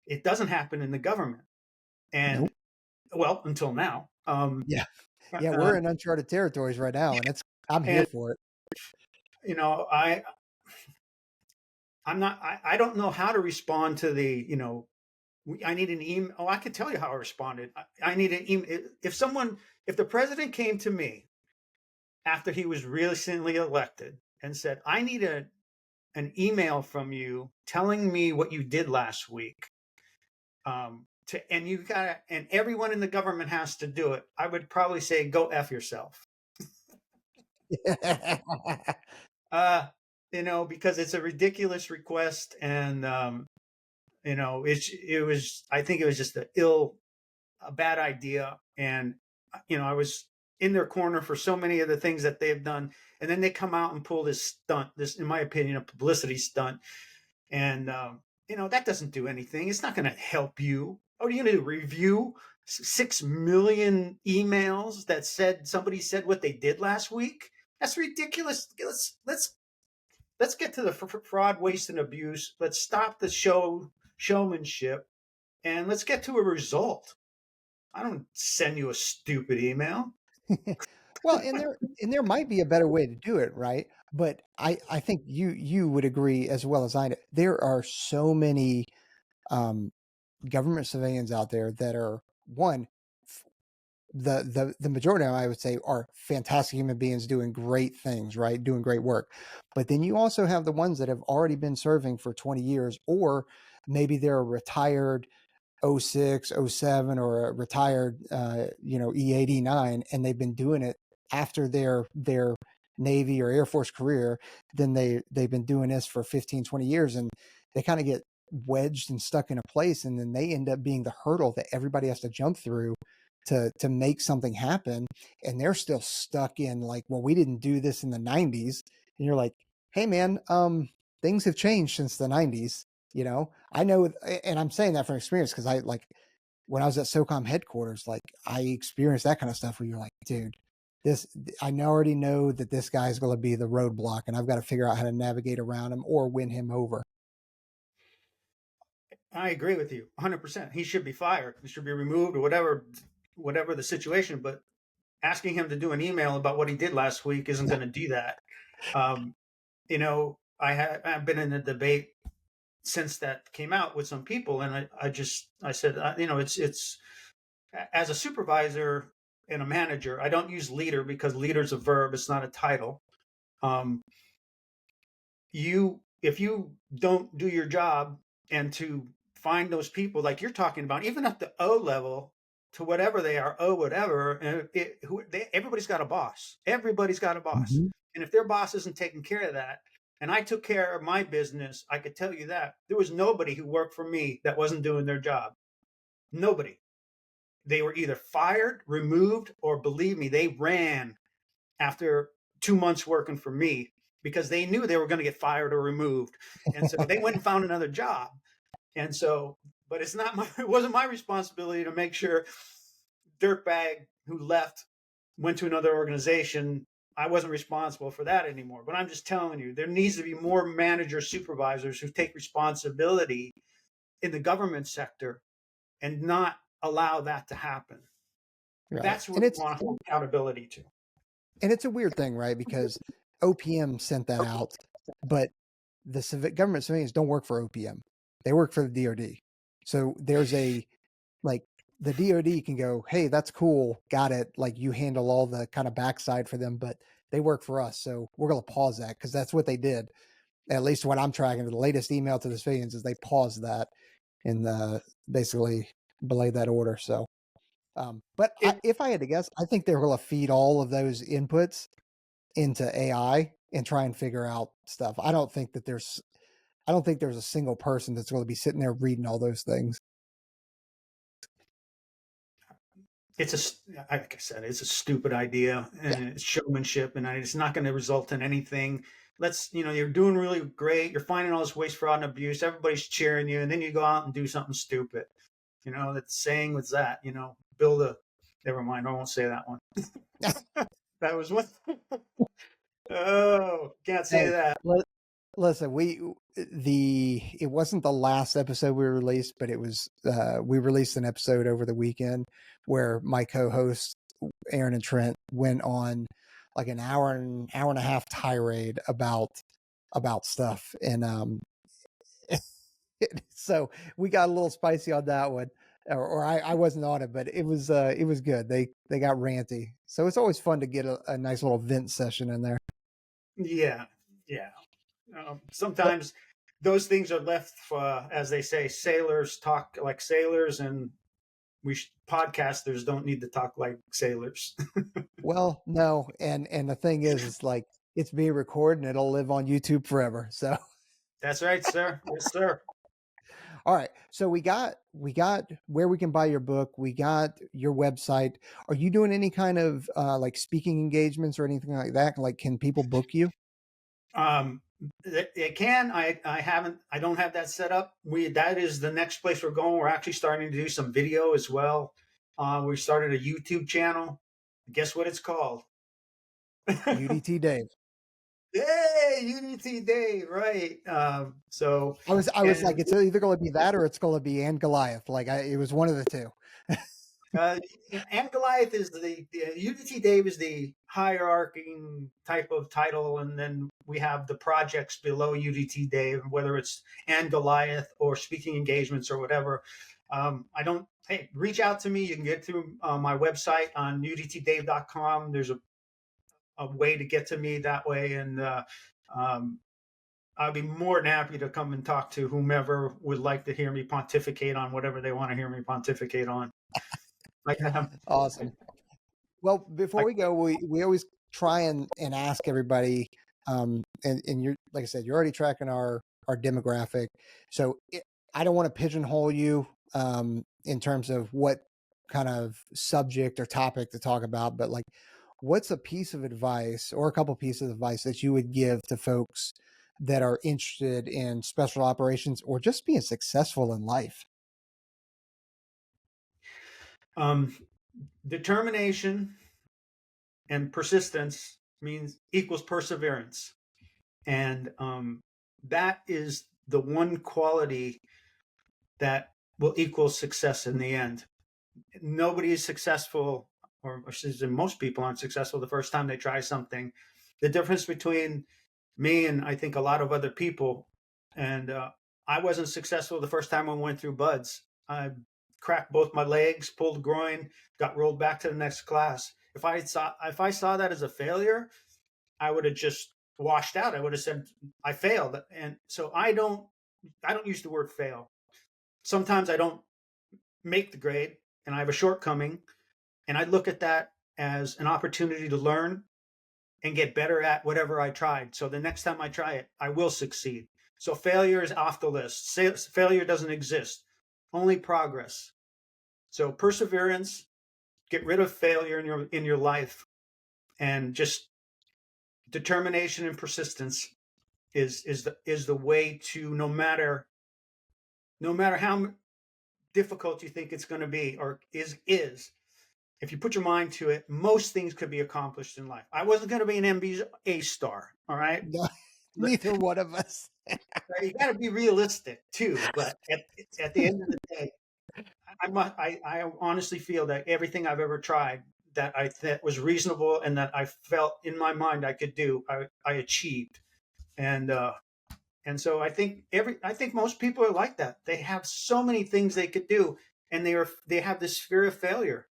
[SPEAKER 3] It doesn't happen in the government, and
[SPEAKER 2] Nope.
[SPEAKER 3] well, until now.
[SPEAKER 2] Yeah. Yeah,
[SPEAKER 3] Uh,
[SPEAKER 2] we're in uncharted territories right now, and I'm here
[SPEAKER 3] and
[SPEAKER 2] for it.
[SPEAKER 3] you know, I I'm not. I don't know how to respond to the. I need an email. Oh, I can tell you how I responded. I need an email. If the president came to me after he was recently elected and said, "I need an email from you telling me what you did last week," and and everyone in the government has to do it, I would probably say, "Go f yourself." Because it's a ridiculous request, and it was. I think it was just a bad idea, and I was in their corner for so many of the things that they've done, and then they come out and pull this stunt, this, in my opinion, a publicity stunt, and that doesn't do anything. It's not going to help you. Oh, are you going to review 6 million emails that said somebody said what they did last week? That's ridiculous. Let's get to the fraud, waste, and abuse. Let's stop the showmanship, and let's get to a result. I don't send you a stupid email.
[SPEAKER 2] Well, and there might be a better way to do it, right? But I think you would agree as well as I do. There are so many um, government civilians out there that are one, the majority of them, I would say, are fantastic human beings doing great things, right? Doing great work. But then you also have the ones that have already been serving for 20 years, or maybe they're a retired 06, 07, or a retired E89, and they've been doing it after their Navy or Air Force career. Then they've been doing this for 15, 20 years, and they kind of get wedged and stuck in a place, and then they end up being the hurdle that everybody has to jump through to make something happen. And they're still stuck in like, well, we didn't do this in the 90s. And you're like, hey man, things have changed since the 90s. I know, and I'm saying that from experience, because I, like, when I was at SOCOM headquarters, like, I experienced that kind of stuff where you're like, dude, I already know that this guy's going to be the roadblock, and I've got to figure out how to navigate around him or win him over.
[SPEAKER 3] I agree with you 100%. He should be fired. He should be removed, or whatever the situation. But asking him to do an email about what he did last week isn't going to do that. Um, I've been in a debate since that came out with some people, and I said, it's as a supervisor and a manager, I don't use leader because leader's a verb, it's not a title. Um, if you don't do your job and to find those people like you're talking about, even at the O level, to whatever they are, whatever, everybody's got a boss. Everybody's got a boss.
[SPEAKER 2] Mm-hmm.
[SPEAKER 3] And if their boss isn't taking care of that, and I took care of my business, I could tell you that there was nobody who worked for me that wasn't doing their job. Nobody. They were either fired, removed, or, believe me, they ran after 2 months working for me because they knew they were going to get fired or removed. And so they went and found another job. But it wasn't my responsibility to make sure dirtbag who left, went to another organization. I wasn't responsible for that anymore. But I'm just telling you, there needs to be more manager supervisors who take responsibility in the government sector and not allow that to happen.
[SPEAKER 2] Right.
[SPEAKER 3] That's what we want to hold accountability to.
[SPEAKER 2] And it's a weird thing, right? Because OPM sent that out, but the government civilians don't work for OPM. They work for the DoD. So there's like the DoD can go, hey, that's cool, got it. Like you handle all the kind of backside for them, but they work for us. So we're going to pause that because that's what they did. At least what I'm tracking, the latest email to the civilians is they paused that and basically belayed that order. So, but if I had to guess, I think they're going to feed all of those inputs into AI and try and figure out stuff. I don't think there's a single person that's going to be sitting there reading all those things.
[SPEAKER 3] It's like I said, it's a stupid idea and it's showmanship, and it's not going to result in anything. You're doing really great. You're finding all this waste, fraud, and abuse. Everybody's cheering you, and then you go out and do something stupid. That saying was that, never mind. I won't say that one. That was what. Oh, can't say
[SPEAKER 2] Hey,
[SPEAKER 3] that.
[SPEAKER 2] listen, it wasn't the last episode we released, but it was, we released an episode over the weekend where my co-hosts, Aaron and Trent, went on like an hour and a half tirade about stuff. And, so we got a little spicy on that one, or I wasn't on it, but it was good. They got ranty. So it's always fun to get a nice little vent session in there.
[SPEAKER 3] Yeah. Sometimes those things are left for, as they say, sailors talk like sailors, and podcasters don't need to talk like sailors.
[SPEAKER 2] Well, no, and the thing is like it's being recorded and it'll live on YouTube forever. So
[SPEAKER 3] That's right, sir. Yes, sir.
[SPEAKER 2] all right. So we got where we can buy your book. We got your website. Are you doing any kind of like speaking engagements or anything like that? Like, can people book you?
[SPEAKER 3] It can. I don't have that set up. That is the next place we're going. We're actually starting to do some video as well. We started a YouTube channel. Guess what it's called?
[SPEAKER 2] UDT Dave.
[SPEAKER 3] Yay, UDT Dave, right?
[SPEAKER 2] I was like, it's either going to be that or it's going to be and Goliath. Like it was one of the two.
[SPEAKER 3] And Goliath is the UDT Dave is the hierarching type of title, and then we have the projects below UDT Dave, whether it's and Goliath or speaking engagements or whatever. Hey, reach out to me. You can get through my website on udtdave.com. There's a way to get to me that way, and I'd be more than happy to come and talk to whomever would like to hear me pontificate on whatever they want to hear me pontificate on. Like
[SPEAKER 2] Awesome. Well, before we go, we always try and ask everybody, and you're, like I said, you're already tracking our demographic. So I don't want to pigeonhole you in terms of what kind of subject or topic to talk about, but like, what's a piece of advice or a couple pieces of advice that you would give to folks that are interested in special operations or just being successful in life?
[SPEAKER 3] Determination and persistence equals perseverance, and that is the one quality that will equal success in the end. Nobody is successful, or most people aren't successful the first time they try something. The difference between me and I think a lot of other people, and I wasn't successful the first time I went through buds. I cracked both my legs, pulled groin, got rolled back to the next class. If I saw that as a failure, I would have just washed out. I would have said I failed. And so I don't use the word fail. Sometimes I don't make the grade and I have a shortcoming, and I look at that as an opportunity to learn and get better at whatever I tried. So the next time I try it, I will succeed. So failure is off the list. Failure doesn't exist, only progress. So perseverance, get rid of failure in your life, and just determination and persistence is the way to, no matter how difficult you think it's going to be or is if you put your mind to it, most things could be accomplished in life. I wasn't going to be an NBA star, all right?
[SPEAKER 2] No,
[SPEAKER 3] But
[SPEAKER 2] neither one of us.
[SPEAKER 3] you got to be realistic too. But at the end of the day, I honestly feel that everything I've ever tried that was reasonable and that I felt in my mind I could do, I achieved. And so I think most people are like that. They have so many things they could do, and they have this fear of failure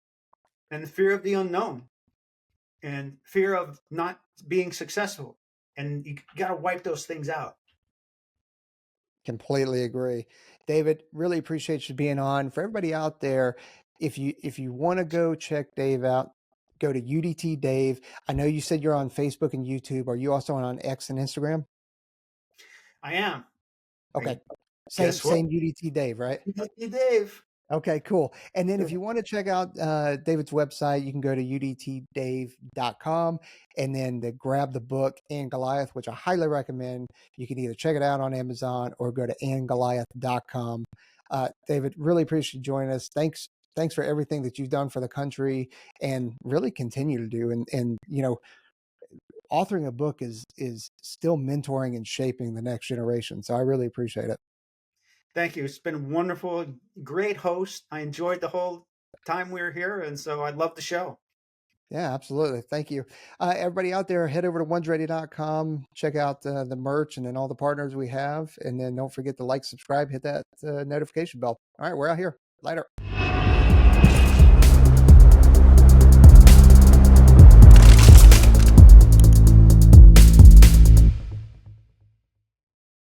[SPEAKER 3] and the fear of the unknown and fear of not being successful. And you got to wipe those things out.
[SPEAKER 2] Completely agree. David, really appreciate you being on. For everybody out there, if you want to go check Dave out, go to UDT Dave. I know you said you're on Facebook and YouTube. Are you also on X and Instagram?
[SPEAKER 3] I am.
[SPEAKER 2] Okay.
[SPEAKER 3] And
[SPEAKER 2] Same
[SPEAKER 3] guess what?
[SPEAKER 2] same UDT Dave, right?
[SPEAKER 3] Hey, Dave.
[SPEAKER 2] Okay, cool. And then if you want to check out David's website, you can go to udtdave.com and then to grab the book And Goliath, which I highly recommend. You can either check it out on Amazon or go to andgoliath.com. David, really appreciate you joining us. Thanks for everything that you've done for the country and really continue to do. And you know, authoring a book is still mentoring and shaping the next generation. So I really appreciate it.
[SPEAKER 3] Thank you. It's been wonderful. Great host. I enjoyed the whole time we were here. And so I love the show.
[SPEAKER 2] Yeah, absolutely. Thank you. Everybody out there, head over to ONESREADY.com, check out the merch and then all the partners we have. And then don't forget to like, subscribe, hit that notification bell. All right, we're out here. Later.